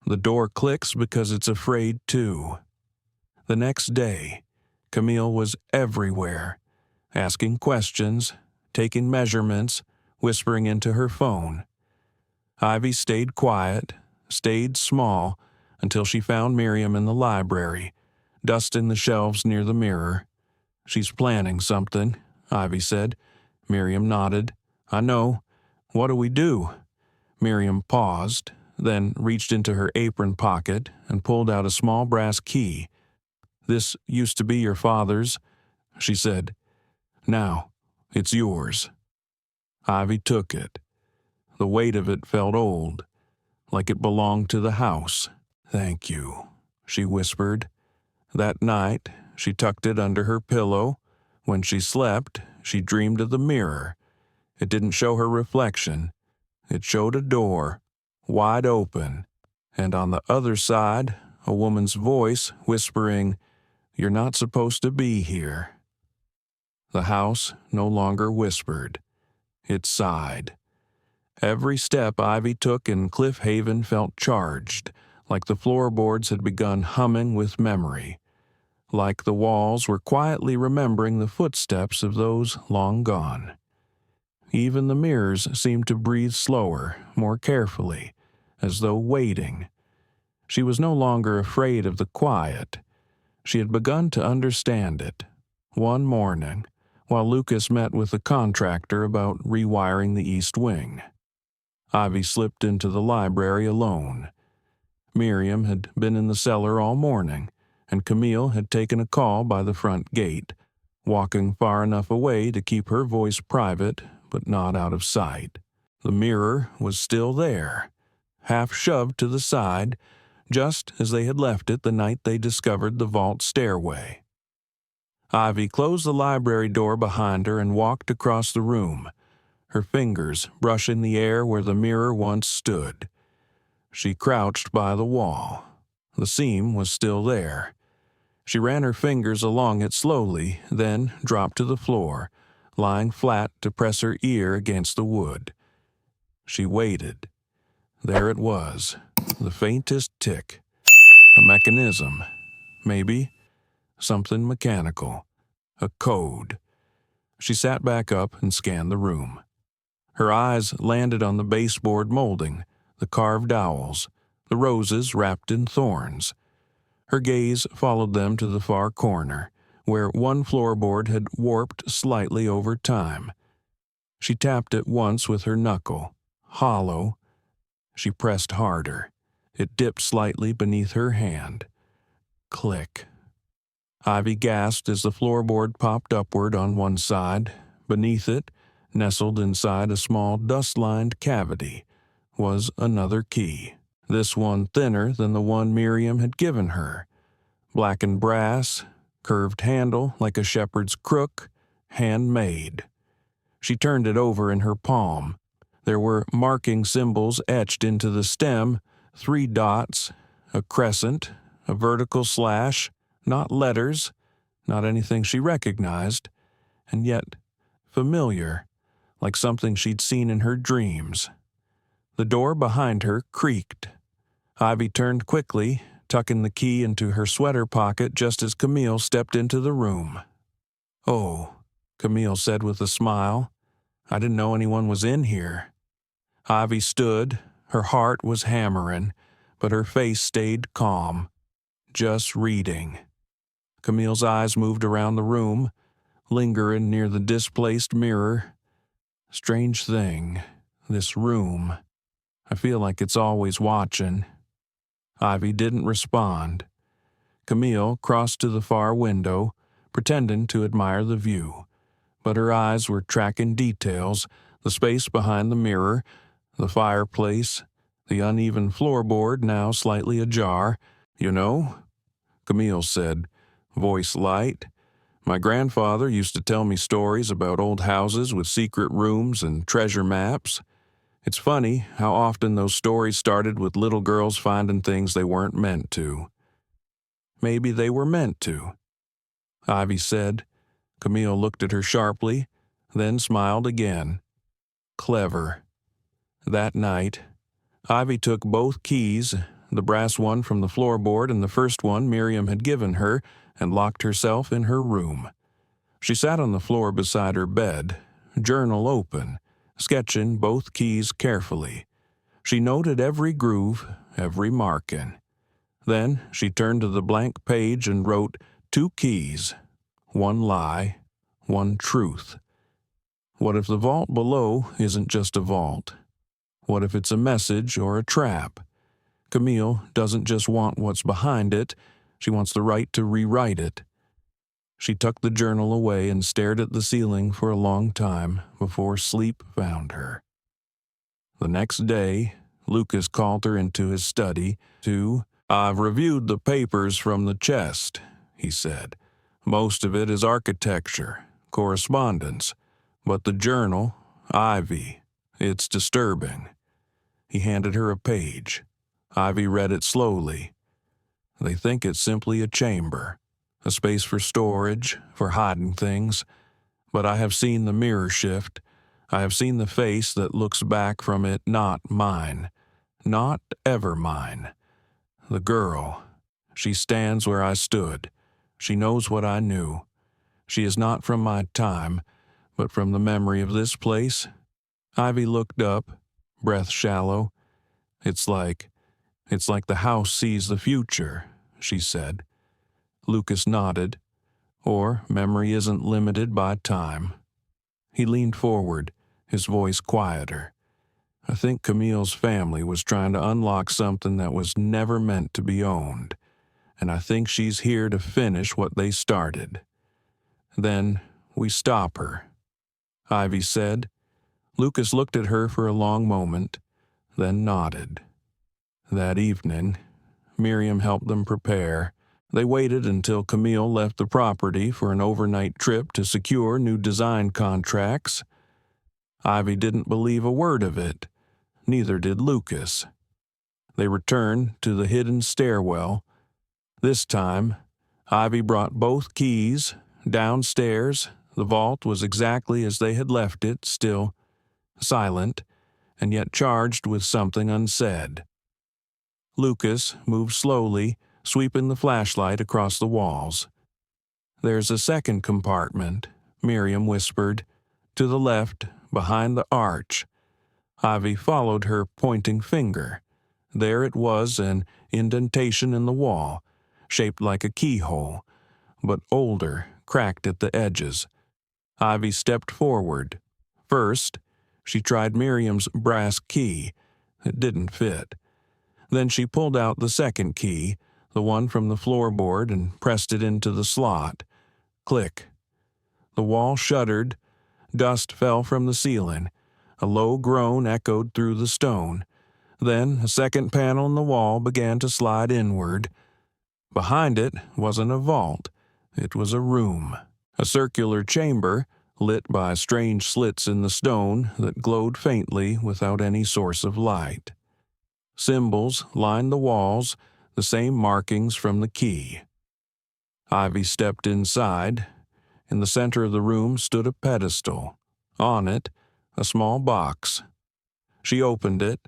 The door clicks because it's afraid too. The next day, Camille was everywhere, asking questions, taking measurements, whispering into her phone. Ivy stayed quiet, stayed small, until she found Miriam in the library, dusting the shelves near the mirror. "She's planning something," Ivy said. Miriam nodded. "I know. What do we do?" Miriam paused, then reached into her apron pocket and pulled out a small brass key. "This used to be your father's," she said. "Now, it's yours." Ivy took it. The weight of it felt old, like it belonged to the house. "Thank you," she whispered. That night, she tucked it under her pillow. When she slept, she dreamed of the mirror. It didn't show her reflection. It showed a door, wide open, and on the other side, a woman's voice whispering, "You're not supposed to be here." The house no longer whispered. It sighed. Every step Ivy took in Cliffhaven felt charged, like the floorboards had begun humming with memory, like the walls were quietly remembering the footsteps of those long gone. Even the mirrors seemed to breathe slower, more carefully, as though waiting. She was no longer afraid of the quiet. She had begun to understand it. One morning, while Lucas met with the contractor about rewiring the east wing, Ivy slipped into the library alone. Miriam had been in the cellar all morning, and Camille had taken a call by the front gate, walking far enough away to keep her voice private but not out of sight. The mirror was still there, half shoved to the side, just as they had left it the night they discovered the vault stairway. Ivy closed the library door behind her and walked across the room, her fingers brushing the air where the mirror once stood. She crouched by the wall. The seam was still there. She ran her fingers along it slowly, then dropped to the floor, lying flat to press her ear against the wood. She waited. There it was, the faintest tick. A mechanism, maybe. Something mechanical. A code. She sat back up and scanned the room. Her eyes landed on the baseboard molding, the carved owls, the roses wrapped in thorns. Her gaze followed them to the far corner, where one floorboard had warped slightly over time. She tapped it once with her knuckle, hollow. She pressed harder. It dipped slightly beneath her hand. Click. Ivy gasped as the floorboard popped upward on one side. Beneath it, nestled inside a small dust-lined cavity, was another key, this one thinner than the one Miriam had given her. Blackened brass, curved handle like a shepherd's crook, handmade. She turned it over in her palm. There were marking symbols etched into the stem, 3 dots, a crescent, a vertical slash, not letters, not anything she recognized, and yet familiar, like something she'd seen in her dreams. The door behind her creaked. Ivy turned quickly, tucking the key into her sweater pocket just as Camille stepped into the room. "Oh," Camille said with a smile. "I didn't know anyone was in here." Ivy stood. Her heart was hammering, but her face stayed calm. Just reading. Camille's eyes moved around the room, lingering near the displaced mirror. Strange thing, this room. I feel like it's always watching. Ivy didn't respond. Camille crossed to the far window, pretending to admire the view, but her eyes were tracking details, the space behind the mirror, the fireplace, the uneven floorboard now slightly ajar. "You know," Camille said, voice light, My grandfather used to tell me stories about old houses with secret rooms and treasure maps. It's funny how often those stories started with little girls finding things they weren't meant to. Maybe they were meant to, Ivy said. Camille looked at her sharply, then smiled again. Clever. That night, Ivy took both keys, the brass one from the floorboard and the first one Miriam had given her, and locked herself in her room. She sat on the floor beside her bed, journal open, sketching both keys carefully. She noted every groove, every marking. Then she turned to the blank page and wrote 2 keys, 1 lie, 1 truth. What if the vault below isn't just a vault? What if it's a message or a trap? Camille doesn't just want what's behind it, she wants the right to rewrite it. She tucked the journal away and stared at the ceiling for a long time before sleep found her. The next day, Lucas called her into his study I've reviewed the papers from the chest, he said. Most of it is architecture, correspondence, but the journal, Ivy, it's disturbing. He handed her a page. Ivy read it slowly. They think it's simply a chamber, a space for storage, for hiding things. But I have seen the mirror shift. I have seen the face that looks back from it, not mine, not ever mine. The girl, she stands where I stood. She knows what I knew. She is not from my time, but from the memory of this place. Ivy looked up, breath shallow. It's like the house sees the future, she said. Lucas nodded. Or memory isn't limited by time. He leaned forward, his voice quieter. I think Camille's family was trying to unlock something that was never meant to be owned, and I think she's here to finish what they started. Then we stop her, Ivy said. Lucas looked at her for a long moment, then nodded. That evening, Miriam helped them prepare. They waited until Camille left the property for an overnight trip to secure new design contracts. Ivy didn't believe a word of it. Neither did Lucas. They returned to the hidden stairwell. This time, Ivy brought both keys. Downstairs, the vault was exactly as they had left it, still silent, and yet charged with something unsaid. Lucas moved slowly, sweeping the flashlight across the walls. There's a second compartment, Miriam whispered. To the left, behind the arch. Ivy followed her pointing finger. There it was, an indentation in the wall, shaped like a keyhole, but older, cracked at the edges. Ivy stepped forward. First, she tried Miriam's brass key. It didn't fit. Then she pulled out the second key, the one from the floorboard, and pressed it into the slot. Click. The wall shuddered. Dust fell from the ceiling. A low groan echoed through the stone. Then a second panel in the wall began to slide inward. Behind it wasn't a vault. It was a room. A circular chamber, lit by strange slits in the stone that glowed faintly without any source of light. Symbols lined the walls, the same markings from the key. Ivy stepped inside. In the center of the room stood a pedestal. On it, a small box. She opened it.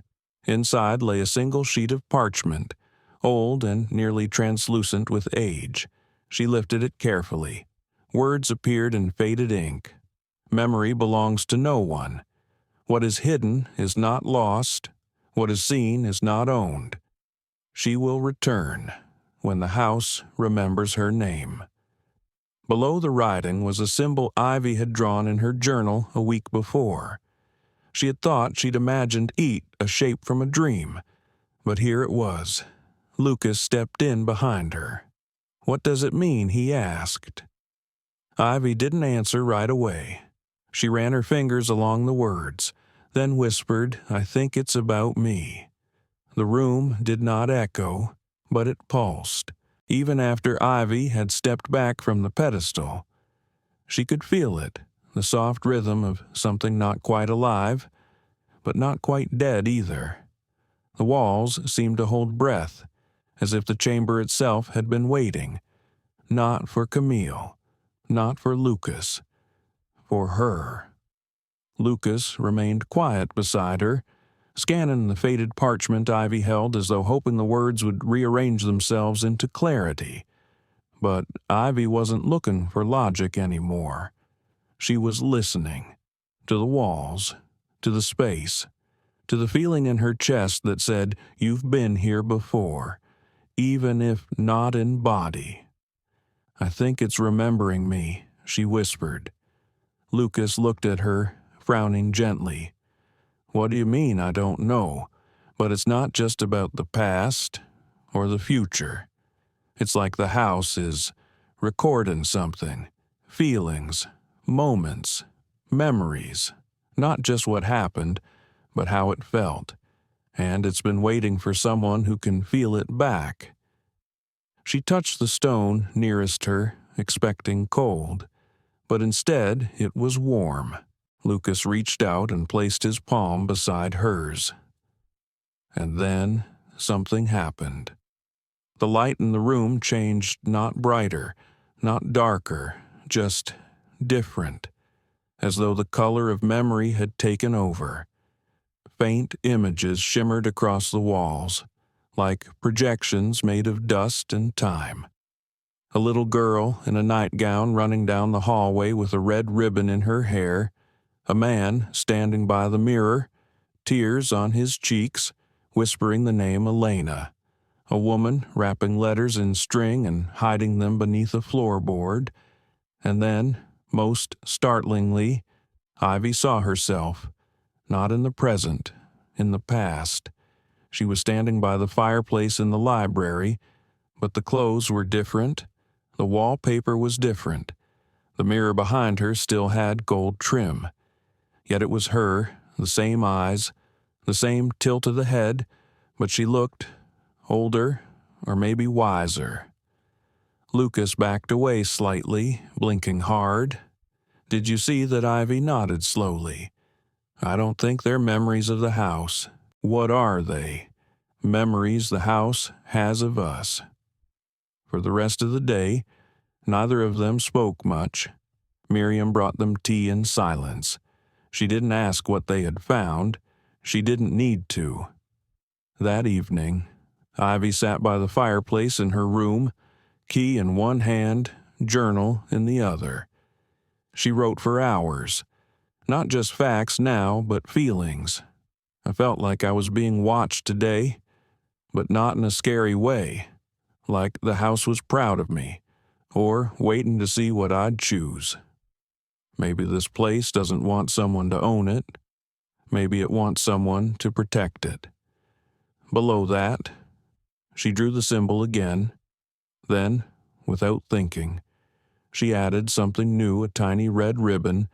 Inside lay a single sheet of parchment, old and nearly translucent with age. She lifted it carefully. Words appeared in faded ink. Memory belongs to no one. What is hidden is not lost. What is seen is not owned. She will return when the house remembers her name. Below the writing was a symbol Ivy had drawn in her journal a week before. She had thought she'd imagined it a shape from a dream, but here it was. Lucas stepped in behind her. What does it mean? He asked. Ivy didn't answer right away. She ran her fingers along the words, then whispered, I think it's about me. The room did not echo, but it pulsed. Even after Ivy had stepped back from the pedestal, She could feel it, the soft rhythm of something not quite alive, but not quite dead either. The walls seemed to hold breath, as if the chamber itself had been waiting, not for Camille, not for Lucas, for her. Lucas remained quiet beside her, scanning the faded parchment Ivy held as though hoping the words would rearrange themselves into clarity. But Ivy wasn't looking for logic anymore. She was listening, to the walls, to the space, to the feeling in her chest that said, "You've been here before, even if not in body." "I think it's remembering me," she whispered. Lucas looked at her, frowning gently. "What do you mean, I don't know? But it's not just about the past or the future. It's like the house is recording something, feelings, moments, memories, not just what happened, but how it felt, and it's been waiting for someone who can feel it back." She touched the stone nearest her, expecting cold, but instead it was warm. Lucas reached out and placed his palm beside hers. And then something happened. The light in the room changed, not brighter, not darker, just different, as though the color of memory had taken over. Faint images shimmered across the walls, like projections made of dust and time. A little girl in a nightgown running down the hallway with a red ribbon in her hair, a man standing by the mirror, tears on his cheeks, whispering the name Elena, a woman wrapping letters in string and hiding them beneath a floorboard, and then, most startlingly, Ivy saw herself, not in the present, in the past. She was standing by the fireplace in the library, but the clothes were different, the wallpaper was different, the mirror behind her still had gold trim. Yet it was her, the same eyes, the same tilt of the head, but she looked older, or maybe wiser. Lucas backed away slightly, blinking hard. "Did you see that?" Ivy nodded slowly. "I don't think they're memories of the house. What are they? Memories the house has of us." For the rest of the day, neither of them spoke much. Miriam brought them tea in silence. She didn't ask what they had found. She didn't need to. That evening, Ivy sat by the fireplace in her room, key in one hand, journal in the other. She wrote for hours. Not just facts now, but feelings. "I felt like I was being watched today, but not in a scary way, like the house was proud of me, or waiting to see what I'd choose. Maybe this place doesn't want someone to own it. Maybe it wants someone to protect it." Below that, she drew the symbol again. Then, without thinking, she added something new, a tiny red ribbon,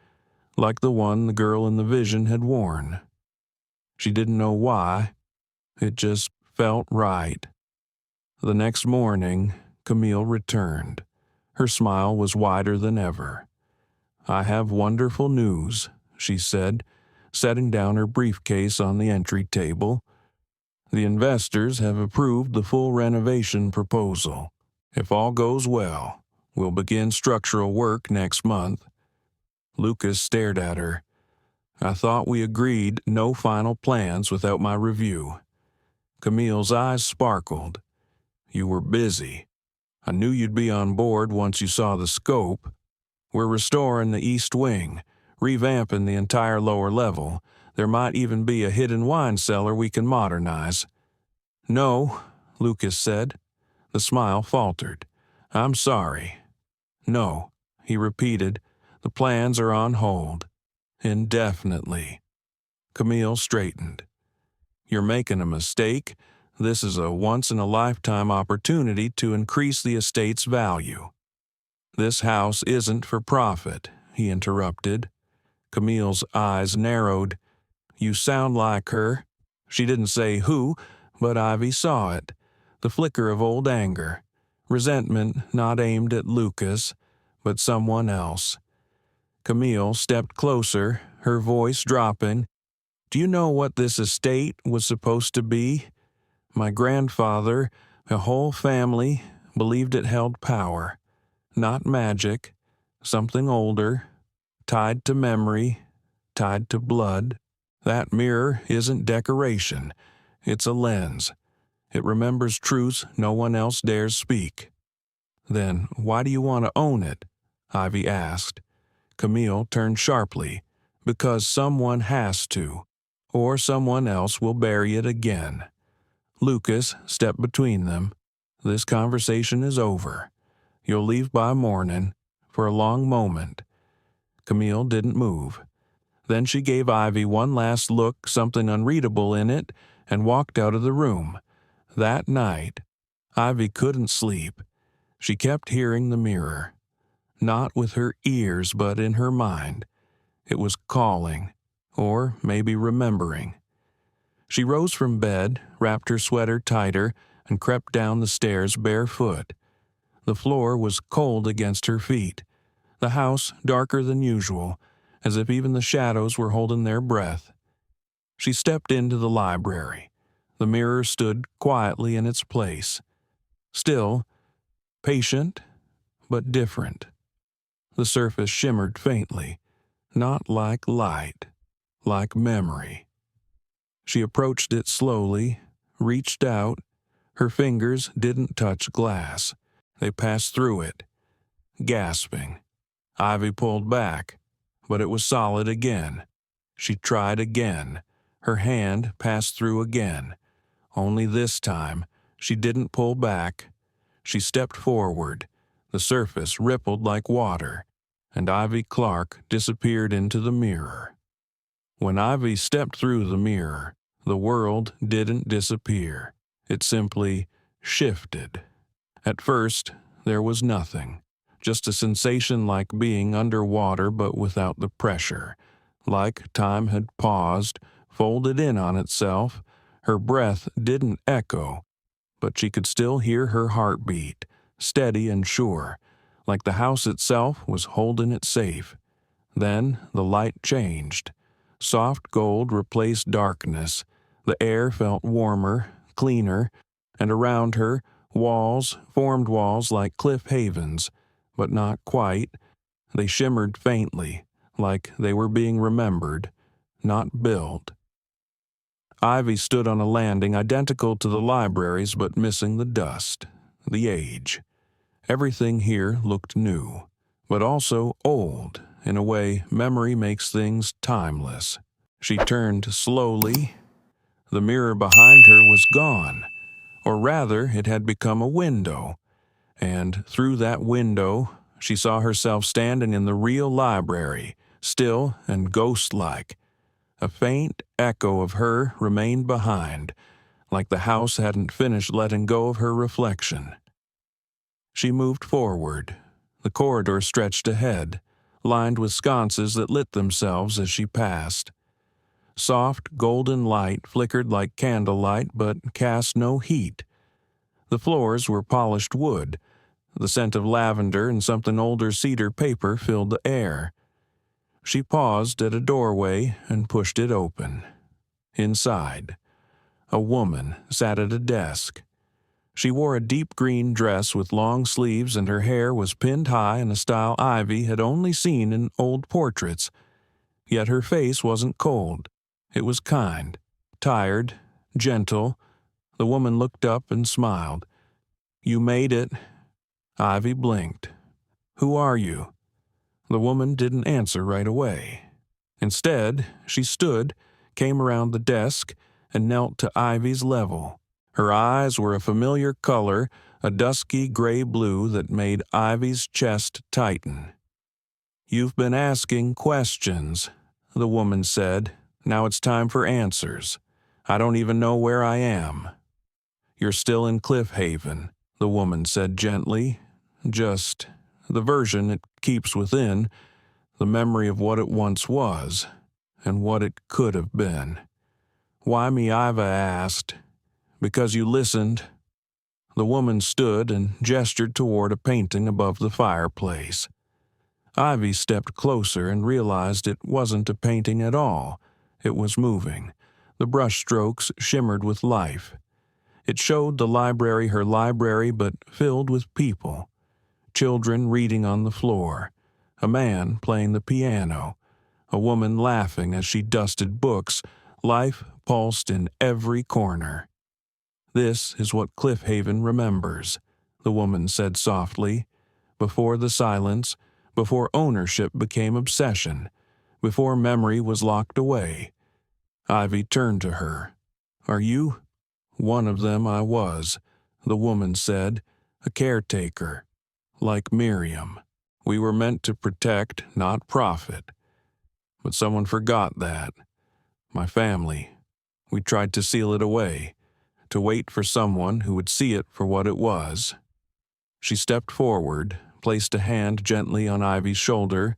like the one the girl in the vision had worn. She didn't know why. It just felt right. The next morning, Camille returned. Her smile was wider than ever. "I have wonderful news," she said, setting down her briefcase on the entry table. "The investors have approved the full renovation proposal. If all goes well, we'll begin structural work next month." Lucas stared at her. "I thought we agreed no final plans without my review." Camille's eyes sparkled. "You were busy. I knew you'd be on board once you saw the scope. We're restoring the east wing, revamping the entire lower level. There might even be a hidden wine cellar we can modernize." "No," Lucas said. The smile faltered. "I'm sorry." "No," he repeated. "The plans are on hold. Indefinitely." Camille straightened. "You're making a mistake. This is a once-in-a-lifetime opportunity to increase the estate's value." "This house isn't for profit," he interrupted. Camille's eyes narrowed. "You sound like her." She didn't say who, but Ivy saw it. The flicker of old anger. Resentment not aimed at Lucas, but someone else. Camille stepped closer, her voice dropping. "Do you know what this estate was supposed to be? My grandfather, a whole family, believed it held power. Not magic, something older, tied to memory, tied to blood. That mirror isn't decoration, it's a lens. It remembers truths no one else dares speak." "Then why do you want to own it?" Ivy asked. Camille turned sharply. "Because someone has to, or someone else will bury it again." Lucas stepped between them. "This conversation is over. You'll leave by morning." For a long moment, Camille didn't move. Then she gave Ivy one last look, something unreadable in it, and walked out of the room. That night, Ivy couldn't sleep. She kept hearing the mirror. Not with her ears, but in her mind. It was calling, or maybe remembering. She rose from bed, wrapped her sweater tighter, and crept down the stairs barefoot. The floor was cold against her feet. The house darker than usual, as if even the shadows were holding their breath. She stepped into the library. The mirror stood quietly in its place. Still, patient, but different. The surface shimmered faintly, not like light, like memory. She approached it slowly, reached out. Her fingers didn't touch glass. They passed through it. Gasping, Ivy pulled back, but it was solid again. She tried again. Her hand passed through again. Only this time, she didn't pull back. She stepped forward. The surface rippled like water, and Ivy Clarke disappeared into the mirror. When Ivy stepped through the mirror, the world didn't disappear. It simply shifted. At first, there was nothing. Just a sensation like being underwater but without the pressure. Like time had paused, folded in on itself. Her breath didn't echo, but she could still hear her heartbeat, steady and sure, like the house itself was holding it safe. Then the light changed. Soft gold replaced darkness. The air felt warmer, cleaner, and around her, walls formed walls like Cliffhavens, but not quite. They shimmered faintly, like they were being remembered, not built. Ivy stood on a landing identical to the library's but missing the dust, the age. Everything here looked new, but also old. In a way, memory makes things timeless. She turned slowly. The mirror behind her was gone, or rather, it had become a window. And through that window, she saw herself standing in the real library, still and ghost-like. A faint echo of her remained behind, like the house hadn't finished letting go of her reflection. She moved forward. The corridor stretched ahead, lined with sconces that lit themselves as she passed. Soft, golden light flickered like candlelight but cast no heat. The floors were polished wood. The scent of lavender and something older cedar paper filled the air. She paused at a doorway and pushed it open. Inside, a woman sat at a desk. She wore a deep green dress with long sleeves, and her hair was pinned high in a style Ivy had only seen in old portraits. Yet her face wasn't cold. It was kind, tired, gentle. The woman looked up and smiled. "You made it." Ivy blinked. "Who are you?" The woman didn't answer right away. Instead, she stood, came around the desk, and knelt to Ivy's level. Her eyes were a familiar color, a dusky gray blue that made Ivy's chest tighten. "You've been asking questions," the woman said. "Now it's time for answers. I don't even know where I am." "You're still in Cliffhaven," the woman said gently. "Just the version it keeps within, the memory of what it once was, and what it could have been." "Why me?" Iva asked. "Because you listened." The woman stood and gestured toward a painting above the fireplace. Ivy stepped closer and realized it wasn't a painting at all. It was moving. The brushstrokes shimmered with life. It showed the library her library, but filled with people. Children reading on the floor, a man playing the piano, a woman laughing as she dusted books. Life pulsed in every corner. "This is what Cliffhaven remembers," the woman said softly. "Before the silence, before ownership became obsession, before memory was locked away." Ivy turned to her. "Are you?" "One of them I was," the woman said, "a caretaker. Like Miriam. We were meant to protect, not profit. But someone forgot that. My family. We tried to seal it away, to wait for someone who would see it for what it was." She stepped forward, placed a hand gently on Ivy's shoulder.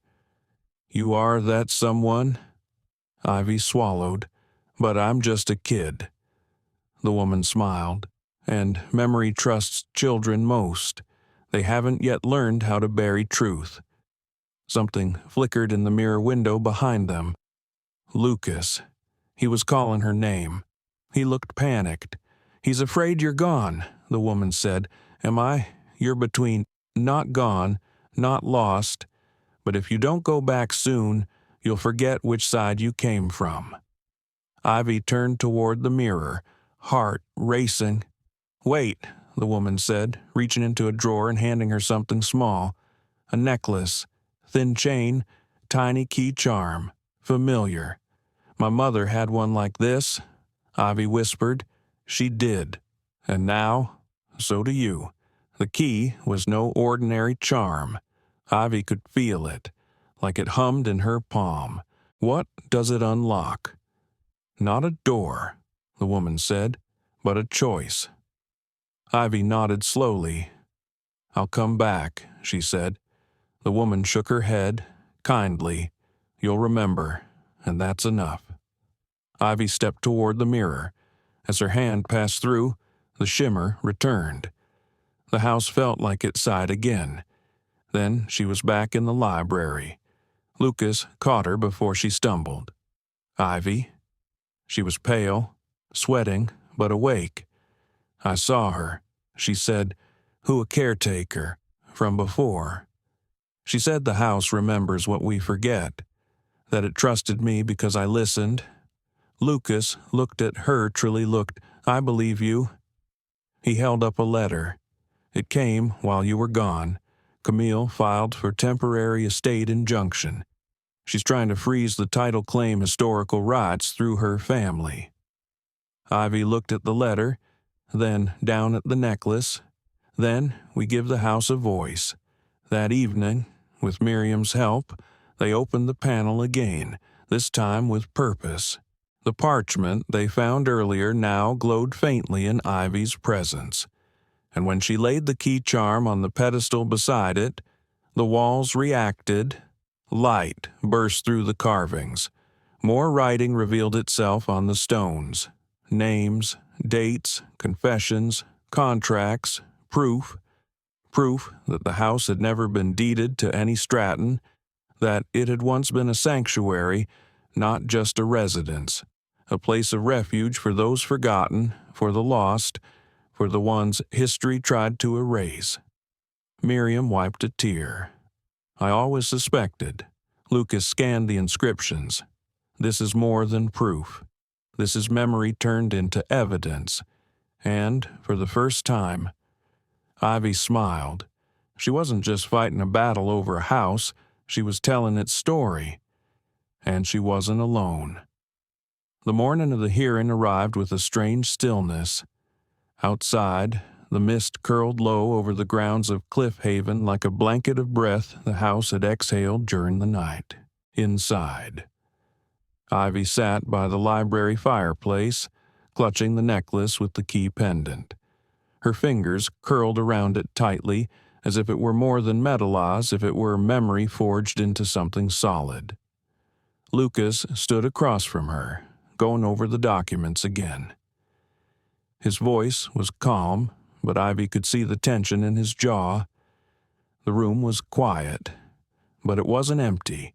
"You are that someone?" Ivy swallowed. "But I'm just a kid." The woman smiled. "And memory trusts children most. They haven't yet learned how to bury truth." Something flickered in the mirror window behind them. Lucas. He was calling her name. He looked panicked. "He's afraid you're gone," the woman said. "Am I? You're between not gone, not lost, but if you don't go back soon, you'll forget which side you came from." Ivy turned toward the mirror, heart racing. "Wait," the woman said, reaching into a drawer and handing her something small. A necklace, thin chain, tiny key charm, familiar. "My mother had one like this," Ivy whispered. "She did. And now, so do you." The key was no ordinary charm. Ivy could feel it, like it hummed in her palm. "What does it unlock?" "Not a door," the woman said, "but a choice." Ivy nodded slowly. "I'll come back," she said. The woman shook her head, kindly. "You'll remember, and that's enough." Ivy stepped toward the mirror. As her hand passed through, the shimmer returned. The house felt like it sighed again. Then she was back in the library. Lucas caught her before she stumbled. "Ivy?" She was pale, sweating, but awake. "I saw her," she said. "Who a caretaker, from before." She said the house remembers what we forget, that it trusted me because I listened. Lucas looked at her, truly looked. "I believe you." He held up a letter. "It came while you were gone. Camille filed for temporary estate injunction. She's trying to freeze the title claim historical rights through her family." Ivy looked at the letter, then down at the necklace. "Then we give the house a voice." That evening, with Miriam's help, they opened the panel again, this time with purpose. The parchment they found earlier now glowed faintly in Ivy's presence. And when she laid the key charm on the pedestal beside it, the walls reacted. Light burst through the carvings. More writing revealed itself on the stones. Names, dates, confessions, contracts, proof that the house had never been deeded to any Stratton, that it had once been a sanctuary, not just a residence, a place of refuge for those forgotten, for the lost, for the ones history tried to erase. Miriam wiped a tear. "I always suspected." Lucas scanned the inscriptions. "This is more than proof. This is memory turned into evidence. And, for the first time," Ivy smiled. She wasn't just fighting a battle over a house, she was telling its story. And she wasn't alone. The morning of the hearing arrived with a strange stillness. Outside, the mist curled low over the grounds of Cliffhaven like a blanket of breath the house had exhaled during the night. Inside, Ivy sat by the library fireplace, clutching the necklace with the key pendant. Her fingers curled around it tightly, as if it were more than metal, as if it were memory forged into something solid. Lucas stood across from her, going over the documents again. His voice was calm, but Ivy could see the tension in his jaw. The room was quiet. but it wasn't empty.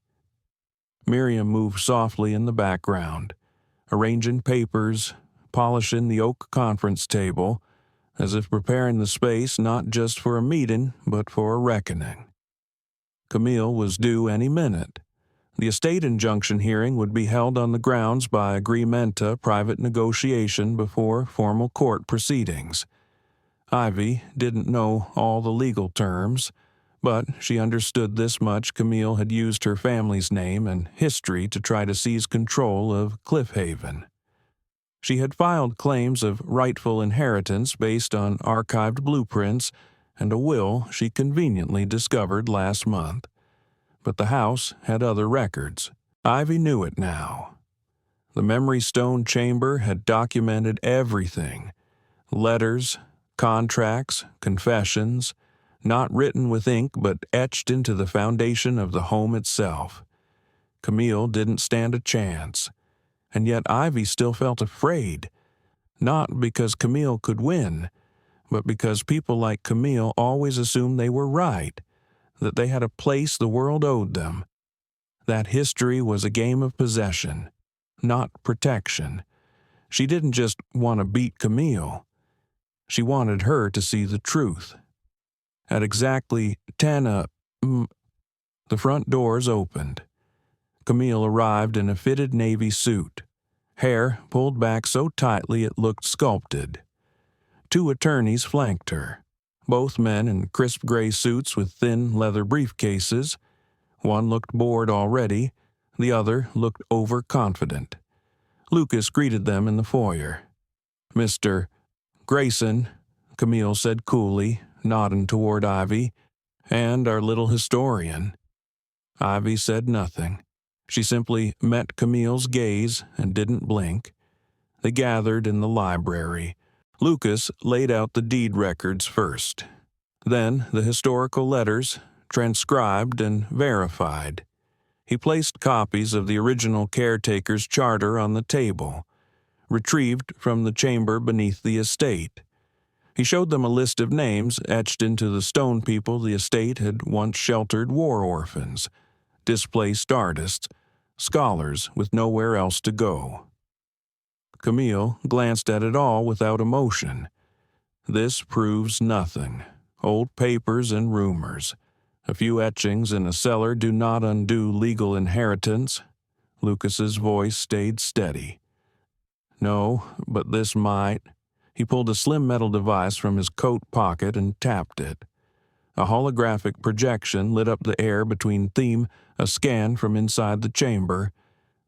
Miriam moved softly in the background, arranging papers, polishing the oak conference table, as if preparing the space not just for a meeting, but for a reckoning. Camille was due any minute. The estate injunction hearing would be held on the grounds by agreementa private negotiation before formal court proceedings. Ivy didn't know all the legal terms, but she understood this much: Camille had used her family's name and history to try to seize control of Cliffhaven. She had filed claims of rightful inheritance based on archived blueprints and a will she conveniently discovered last month. But the house had other records. Ivy knew it now. The memory stone chamber had documented everything: letters, contracts, confessions, not written with ink but etched into the foundation of the home itself. Camille didn't stand a chance, and yet Ivy still felt afraid, not because Camille could win, but because people like Camille always assumed they were right, that they had a place the world owed them. That history was a game of possession, not protection. She didn't just want to beat Camille. She wanted her to see the truth. At exactly 10 the front doors opened. Camille arrived in a fitted navy suit, hair pulled back so tightly it looked sculpted. 2 attorneys flanked her, both men in crisp gray suits with thin leather briefcases. One looked bored already, the other looked overconfident. Lucas greeted them in the foyer. "Mr. Grayson," Camille said coolly, nodding toward Ivy, "and our little historian." Ivy said nothing. She simply met Camille's gaze and didn't blink. They gathered in the library. Lucas laid out the deed records first, then the historical letters, transcribed and verified. He placed copies of the original caretaker's charter on the table, retrieved from the chamber beneath the estate. He showed them a list of names etched into the stone people the estate had once sheltered: war orphans, displaced artists, scholars with nowhere else to go. Camille glanced at it all without emotion. This proves nothing. Old papers and rumors. A few etchings in a cellar do not undo legal inheritance. Lucas's voice stayed steady. "No, but this might." He pulled a slim metal device from his coat pocket and tapped it. A holographic projection lit up the air between them, a scan from inside the chamber,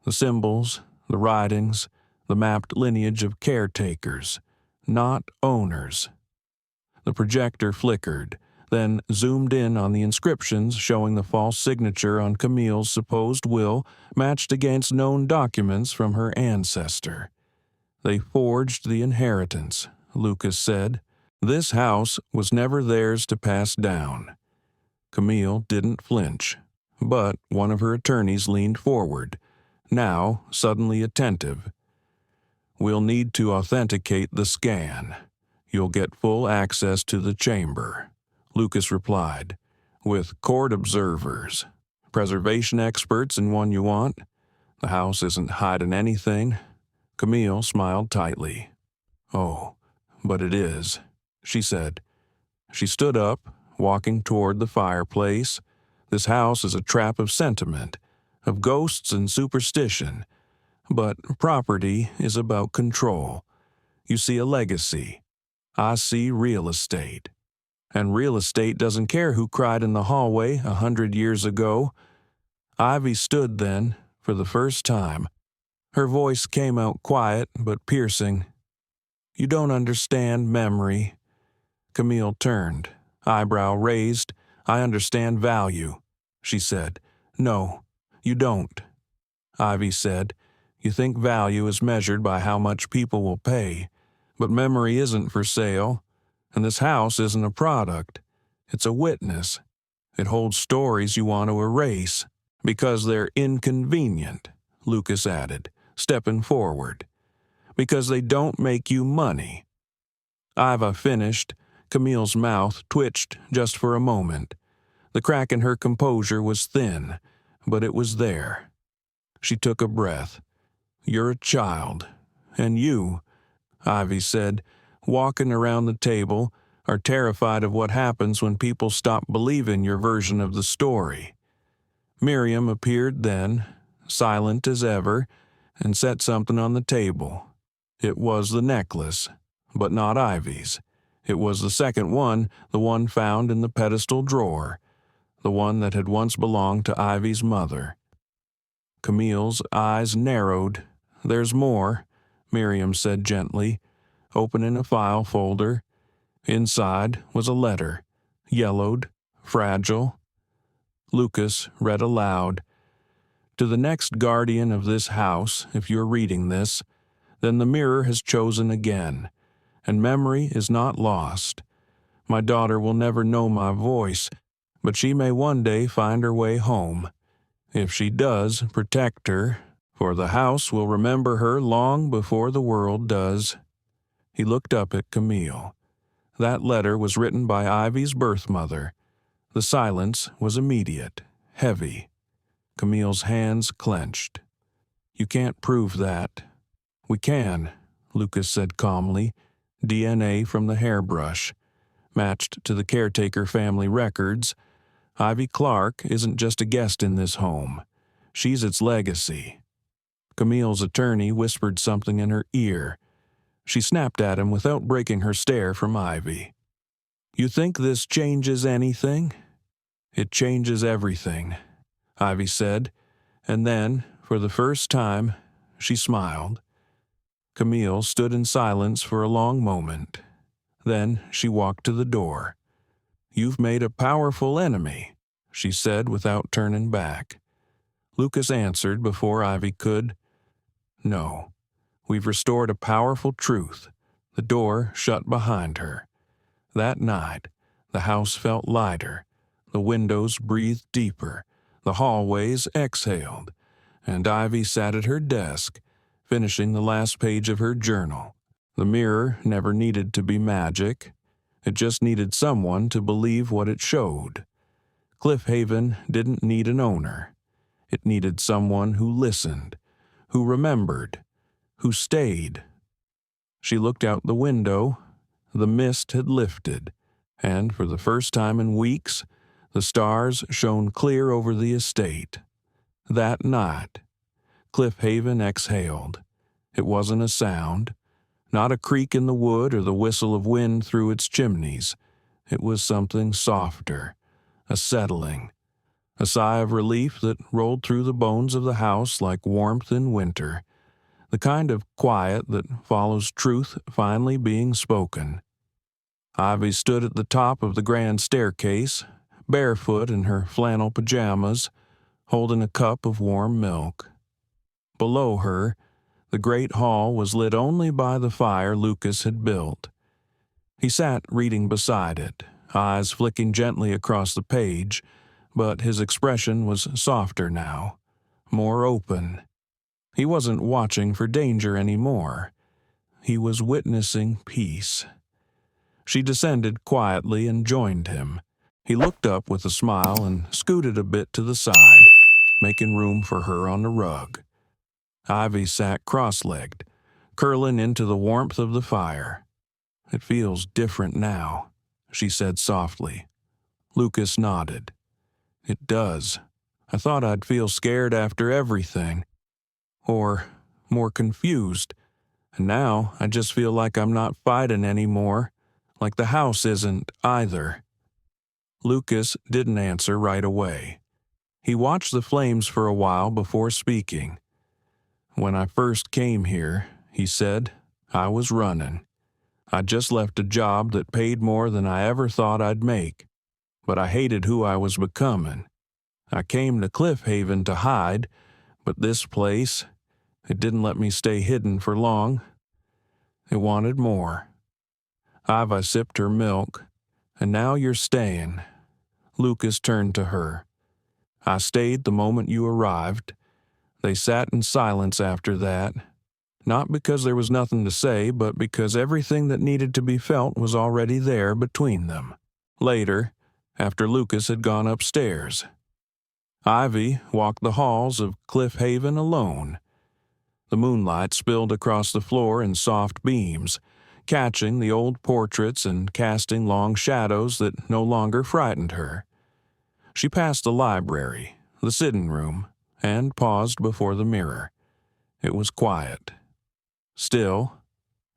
the symbols, the writings, the mapped lineage of caretakers, not owners. The projector flickered, then zoomed in on the inscriptions showing the false signature on Camille's supposed will matched against known documents from her ancestor. "They forged the inheritance," Lucas said. "This house was never theirs to pass down." Camille didn't flinch, but one of her attorneys leaned forward, now suddenly attentive. "We'll need to authenticate the scan. You'll get full access to the chamber," Lucas replied, "with court observers, preservation experts in one you want. The house isn't hiding anything." Camille smiled tightly. "Oh, but it is," she said. She stood up, walking toward the fireplace. "This house is a trap of sentiment, of ghosts and superstition. But property is about control. You see a legacy. I see real estate. And real estate doesn't care who cried in the hallway 100 years ago." Ivy stood then, for the first time. Her voice came out quiet but piercing. "You don't understand memory." Camille turned, eyebrow raised. "I understand value," she said. "No, you don't." Ivy said, "You think value is measured by how much people will pay, but memory isn't for sale, and this house isn't a product. It's a witness. It holds stories you want to erase, because they're inconvenient," Lucas added, stepping forward. "Because they don't make you money." Iva finished. Camille's mouth twitched just for a moment. The crack in her composure was thin, but it was there. She took a breath. "You're a child. And you," Ivy said, "walking around the table, are terrified of what happens when people stop believing your version of the story." Miriam appeared then, silent as ever, and set something on the table. It was the necklace, but not Ivy's. It was the second one, the one found in the pedestal drawer, the one that had once belonged to Ivy's mother. Camille's eyes narrowed. "There's more," Miriam said gently, opening a file folder. Inside was a letter, yellowed, fragile. Lucas read aloud, "To the next guardian of this house, if you're reading this, then the mirror has chosen again, and memory is not lost. My daughter will never know my voice, but she may one day find her way home. If she does, protect her, for the house will remember her long before the world does." He looked up at Camille. That letter was written by Ivy's birth mother. The silence was immediate, heavy. Camille's hands clenched. "You can't prove that." "We can," Lucas said calmly. "DNA from the hairbrush. Matched to the caretaker family records. Ivy Clarke isn't just a guest in this home. She's its legacy." Camille's attorney whispered something in her ear. She snapped at him without breaking her stare from Ivy. "You think this changes anything?" "It changes everything," Ivy said, and then, for the first time, she smiled. Camille stood in silence for a long moment. Then she walked to the door. "You've made a powerful enemy," she said without turning back. Lucas answered before Ivy could. "No. We've restored a powerful truth." The door shut behind her. That night, the house felt lighter, the windows breathed deeper, the hallways exhaled, and Ivy sat at her desk, finishing the last page of her journal. The mirror never needed to be magic. It just needed someone to believe what it showed. Cliffhaven didn't need an owner. It needed someone who listened, who remembered, who stayed. She looked out the window. The mist had lifted, and for the first time in weeks, the stars shone clear over the estate. That night, Cliffhaven exhaled. It wasn't a sound, not a creak in the wood or the whistle of wind through its chimneys. It was something softer, a settling, a sigh of relief that rolled through the bones of the house like warmth in winter, the kind of quiet that follows truth finally being spoken. Ivy stood at the top of the grand staircase, barefoot in her flannel pajamas, holding a cup of warm milk. Below her, the great hall was lit only by the fire Lucas had built. He sat reading beside it, eyes flicking gently across the page, but his expression was softer now, more open. He wasn't watching for danger anymore. He was witnessing peace. She descended quietly and joined him. He looked up with a smile and scooted a bit to the side, making room for her on the rug. Ivy sat cross-legged, curling into the warmth of the fire. "It feels different now," she said softly. Lucas nodded. "It does. I thought I'd feel scared after everything. Or more confused. And now I just feel like I'm not fighting anymore, like the house isn't either." Lucas didn't answer right away. He watched the flames for a while before speaking. "When I first came here," he said, "I was running. I just left a job that paid more than I ever thought I'd make, but I hated who I was becoming. I came to Cliffhaven to hide, but this place, it didn't let me stay hidden for long. It wanted more." Ivy sipped her milk. "And now you're staying." Lucas turned to her. "I stayed the moment you arrived." They sat in silence after that, not because there was nothing to say, but because everything that needed to be felt was already there between them. Later, after Lucas had gone upstairs. Ivy walked the halls of Cliffhaven alone. The moonlight spilled across the floor in soft beams, catching the old portraits and casting long shadows that no longer frightened her. She passed the library, the sitting room, and paused before the mirror. It was quiet. Still,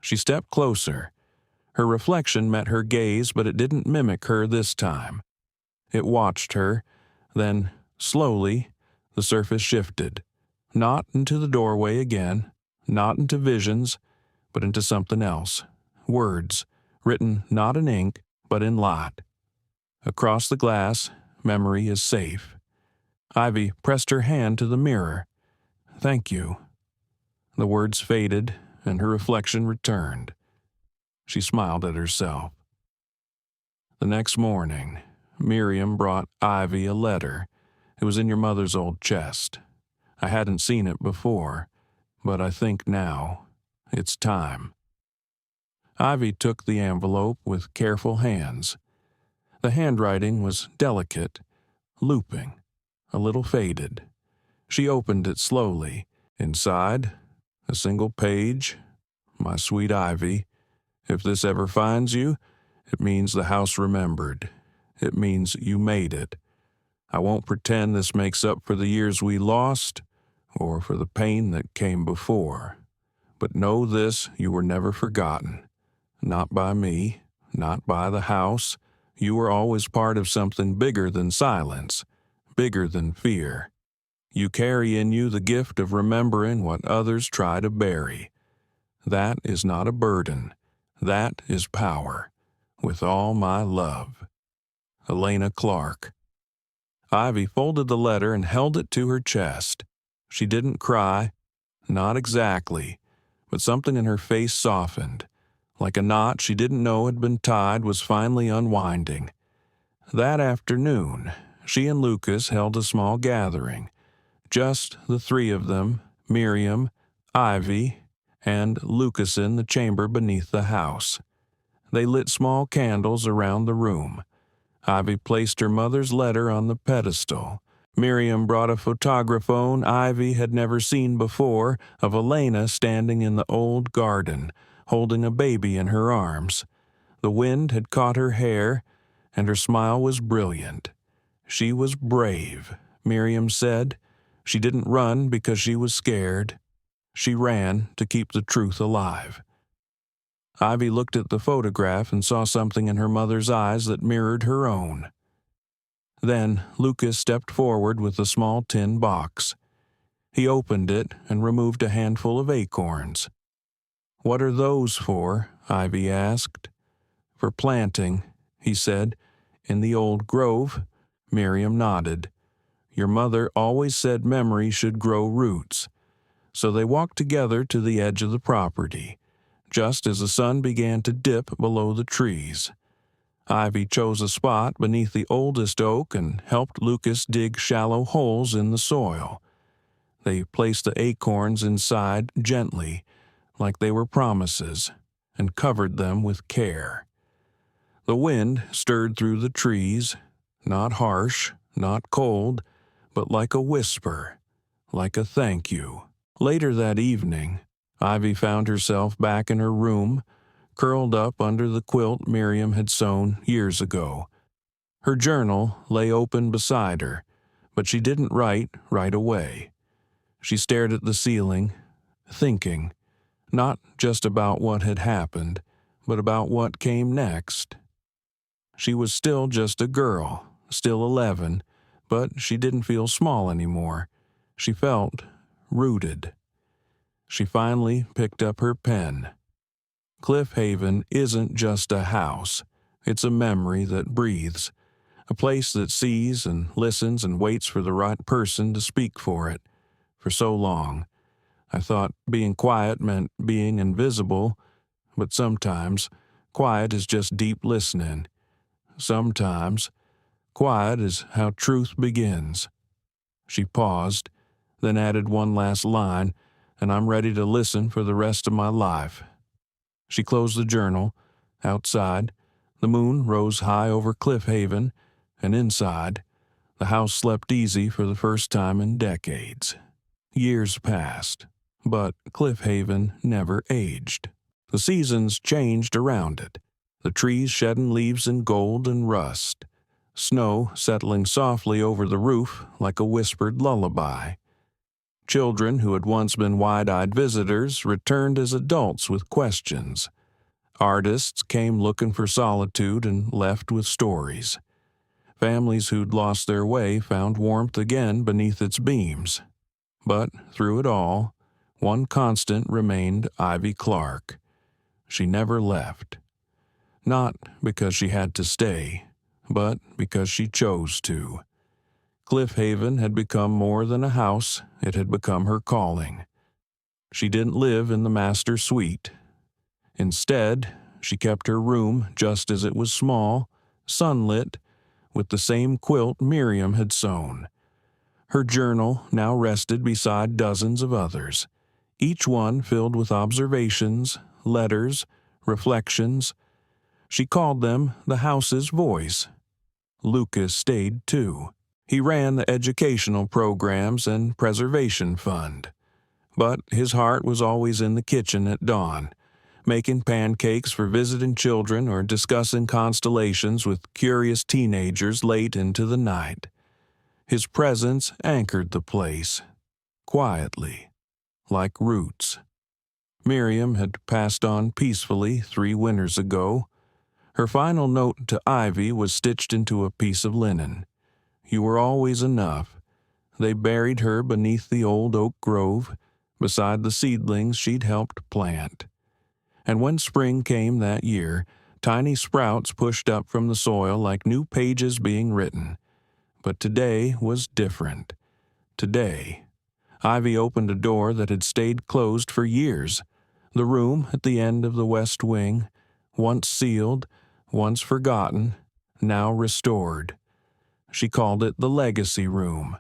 she stepped closer. Her reflection met her gaze, but it didn't mimic her this time. It watched her, then, slowly, the surface shifted. Not into the doorway again, not into visions, but into something else. Words, written not in ink, but in light. Across the glass, memory is safe. Ivy pressed her hand to the mirror. Thank you. The words faded, and her reflection returned. She smiled at herself. The next morning, Miriam brought Ivy a letter. It was in your mother's old chest. I hadn't seen it before, but I think now it's time. Ivy took the envelope with careful hands. The handwriting was delicate, looping, a little faded. She opened it slowly. Inside, a single page. My sweet Ivy, if this ever finds you, it means the house remembered. It means you made it. I won't pretend this makes up for the years we lost or for the pain that came before. But know this, you were never forgotten. Not by me, not by the house. You were always part of something bigger than silence, bigger than fear. You carry in you the gift of remembering what others try to bury. That is not a burden. That is power. With all my love. Ivy Clarke. Ivy folded the letter and held it to her chest. She didn't cry, not exactly, but something in her face softened, like a knot she didn't know had been tied was finally unwinding. That afternoon, she and Lucas held a small gathering. Just the three of them, Miriam, Ivy, and Lucas in the chamber beneath the house. They lit small candles around the room. Ivy placed her mother's letter on the pedestal. Miriam brought a photograph-phone Ivy had never seen before of Elena standing in the old garden, holding a baby in her arms. The wind had caught her hair, and her smile was brilliant. She was brave, Miriam said. She didn't run because she was scared. She ran to keep the truth alive. Ivy looked at the photograph and saw something in her mother's eyes that mirrored her own. Then Lucas stepped forward with a small tin box. He opened it and removed a handful of acorns. "What are those for?" Ivy asked. "For planting," he said. "In the old grove." Miriam nodded. "Your mother always said memory should grow roots." So they walked together to the edge of the property, just as the sun began to dip below the trees. Ivy chose a spot beneath the oldest oak and helped Lucas dig shallow holes in the soil. They placed the acorns inside gently, like they were promises, and covered them with care. The wind stirred through the trees, not harsh, not cold, but like a whisper, like a thank you. Later that evening, Ivy found herself back in her room, curled up under the quilt Miriam had sewn years ago. Her journal lay open beside her, but she didn't write right away. She stared at the ceiling, thinking, not just about what had happened, but about what came next. She was still just a girl, still 11, but she didn't feel small anymore. She felt rooted. She finally picked up her pen. Cliffhaven isn't just a house. It's a memory that breathes, a place that sees and listens and waits for the right person to speak for it. For so long, I thought being quiet meant being invisible, but sometimes quiet is just deep listening. Sometimes quiet is how truth begins. She paused, then added one last line, and I'm ready to listen for the rest of my life. She closed the journal. Outside, the moon rose high over Cliffhaven, and inside, the house slept easy for the first time in decades. Years passed, but Cliffhaven never aged. The seasons changed around it, the trees shedding leaves in gold and rust, snow settling softly over the roof like a whispered lullaby. Children who had once been wide-eyed visitors returned as adults with questions. Artists came looking for solitude and left with stories. Families who'd lost their way found warmth again beneath its beams. But through it all, one constant remained Ivy Clarke. She never left. Not because she had to stay, but because she chose to. Cliffhaven had become more than a house, it had become her calling. She didn't live in the master suite. Instead, she kept her room just as it was small, sunlit, with the same quilt Miriam had sewn. Her journal now rested beside dozens of others, each one filled with observations, letters, reflections. She called them the house's voice. Lucas stayed too. He ran the educational programs and preservation fund. But his heart was always in the kitchen at dawn, making pancakes for visiting children or discussing constellations with curious teenagers late into the night. His presence anchored the place, quietly, like roots. Miriam had passed on peacefully 3 winters ago. Her final note to Ivy was stitched into a piece of linen. You were always enough. They buried her beneath the old oak grove, beside the seedlings she'd helped plant. And when spring came that year, tiny sprouts pushed up from the soil like new pages being written. But today was different. Today, Ivy opened a door that had stayed closed for years. The room at the end of the west wing, once sealed, once forgotten, now restored. She called it the legacy room.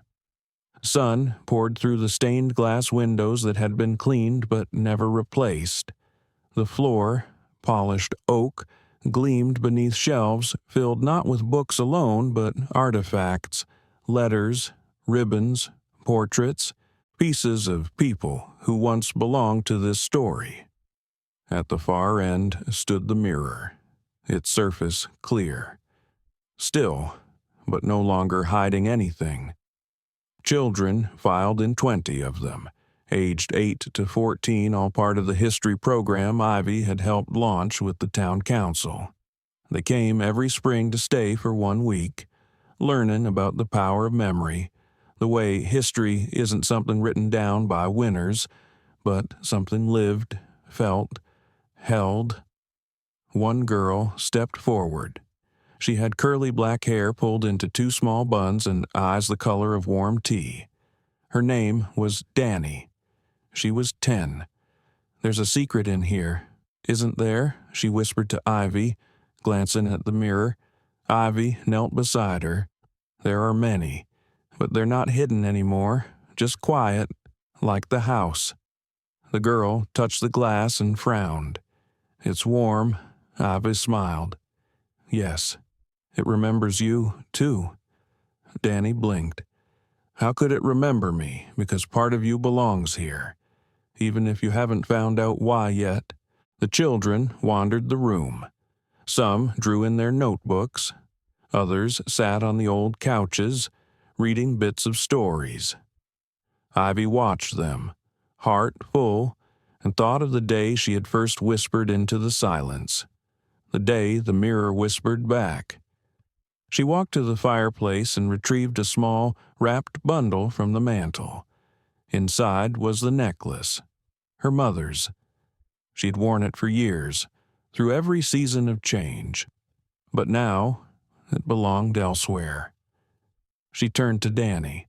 Sun poured through the stained glass windows that had been cleaned but never replaced. The floor, polished oak, gleamed beneath shelves filled not with books alone but artifacts, letters, ribbons, portraits, pieces of people who once belonged to this story. At the far end stood the mirror, its surface clear. Still, but no longer hiding anything. Children filed in 20 of them, aged 8 to 14, all part of the history program Ivy had helped launch with the town council. They came every spring to stay for 1 week, learning about the power of memory, the way history isn't something written down by winners, but something lived, felt, held. One girl stepped forward. She had curly black hair pulled into 2 small buns and eyes the color of warm tea. Her name was Danny. She was 10. There's a secret in here, isn't there? She whispered to Ivy, glancing at the mirror. Ivy knelt beside her. There are many, but they're not hidden anymore, just quiet, like the house. The girl touched the glass and frowned. It's warm, Ivy smiled. Yes. It remembers you, too. Danny blinked. How could it remember me? Because part of you belongs here. Even if you haven't found out why yet. The children wandered the room. Some drew in their notebooks. Others sat on the old couches, reading bits of stories. Ivy watched them, heart full, and thought of the day she had first whispered into the silence. The day the mirror whispered back. She walked to the fireplace and retrieved a small, wrapped bundle from the mantel. Inside was the necklace, her mother's. She'd worn it for years, through every season of change. But now, it belonged elsewhere. She turned to Danny.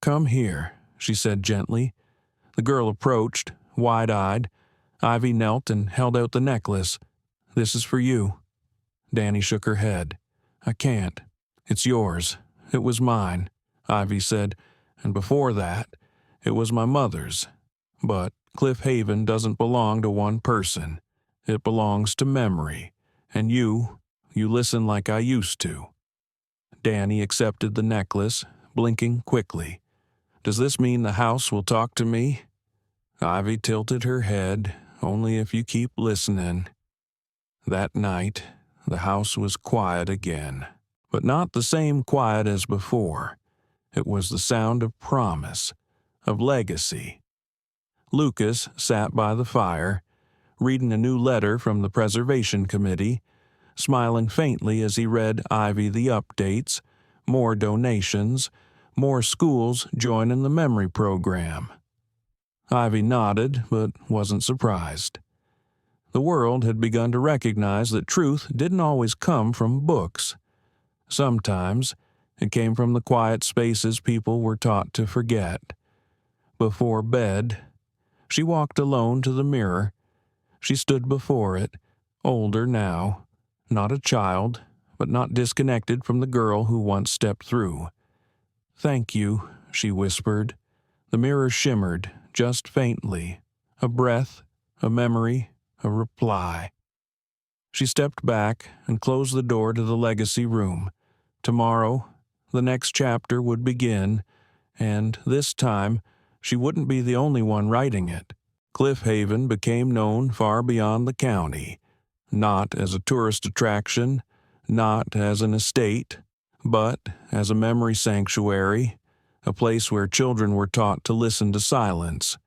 Come here, she said gently. The girl approached, wide-eyed. Ivy knelt and held out the necklace. This is for you. Danny shook her head. I can't. It's yours. It was mine, Ivy said, and before that, it was my mother's. But Cliffhaven doesn't belong to one person. It belongs to memory. And you listen like I used to. Danny accepted the necklace, blinking quickly. "Does this mean the house will talk to me?" Ivy tilted her head, "Only if you keep listening." That night, the house was quiet again, but not the same quiet as before. It was the sound of promise, of legacy. Lucas sat by the fire, reading a new letter from the Preservation Committee, smiling faintly as he read Ivy the updates, more donations, more schools joining the memory program. Ivy nodded, but wasn't surprised. The world had begun to recognize that truth didn't always come from books. Sometimes it came from the quiet spaces people were taught to forget. Before bed, she walked alone to the mirror. She stood before it, older now, not a child, but not disconnected from the girl who once stepped through. "Thank you," she whispered. The mirror shimmered, just faintly. A breath, a memory, a reply. She stepped back and closed the door to the legacy room. Tomorrow, the next chapter would begin, and this time, she wouldn't be the only one writing it. Cliffhaven became known far beyond the county, not as a tourist attraction, not as an estate, but as a memory sanctuary, a place where children were taught to listen to silence,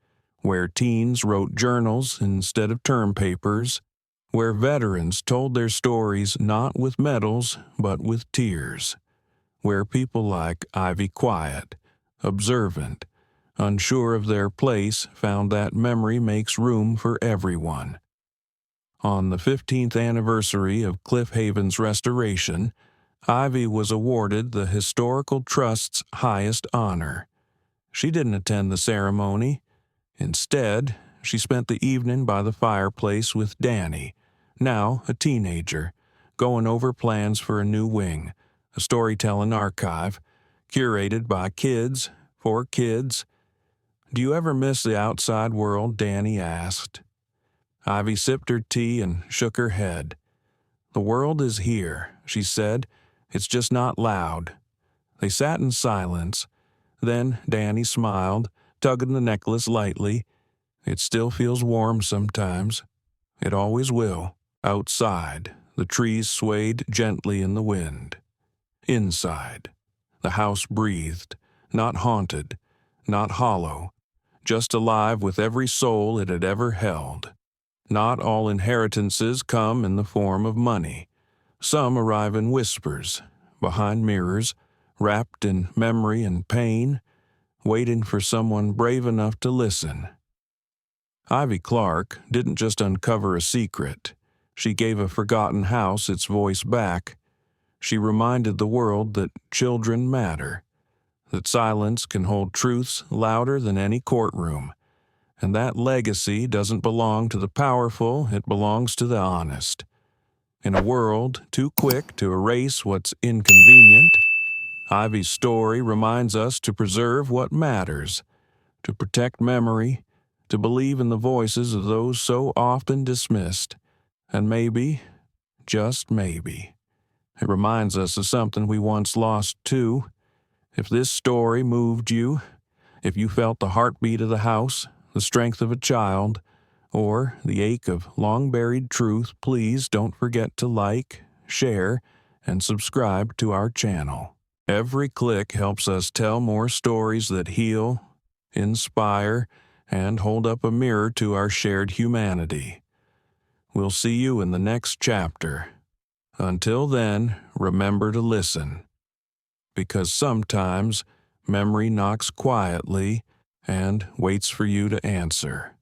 where teens wrote journals instead of term papers, where veterans told their stories not with medals but with tears, where people like Ivy Quiet, observant, unsure of their place, found that memory makes room for everyone. On the 15th anniversary of Cliffhaven's restoration, Ivy was awarded the Historical Trust's highest honor. She didn't attend the ceremony. Instead, she spent the evening by the fireplace with Danny, now a teenager, going over plans for a new wing, a storytelling archive, curated by kids, for kids. "Do you ever miss the outside world?" Danny asked. Ivy sipped her tea and shook her head. "The world is here," she said. "It's just not loud." They sat in silence. Then Danny smiled, tugging the necklace lightly. "It still feels warm sometimes. It always will." Outside, the trees swayed gently in the wind. Inside, the house breathed, not haunted, not hollow, just alive with every soul it had ever held. Not all inheritances come in the form of money. Some arrive in whispers, behind mirrors, wrapped in memory and pain, waiting for someone brave enough to listen. Ivy Clarke didn't just uncover a secret. She gave a forgotten house its voice back. She reminded the world that children matter, that silence can hold truths louder than any courtroom, and that legacy doesn't belong to the powerful, it belongs to the honest. In a world too quick to erase what's inconvenient, Ivy's story reminds us to preserve what matters, to protect memory, to believe in the voices of those so often dismissed, and maybe, just maybe, it reminds us of something we once lost too. If this story moved you, if you felt the heartbeat of the house, the strength of a child, or the ache of long-buried truth, please don't forget to like, share, and subscribe to our channel. Every click helps us tell more stories that heal, inspire, and hold up a mirror to our shared humanity. We'll see you in the next chapter. Until then, remember to listen, because sometimes memory knocks quietly and waits for you to answer.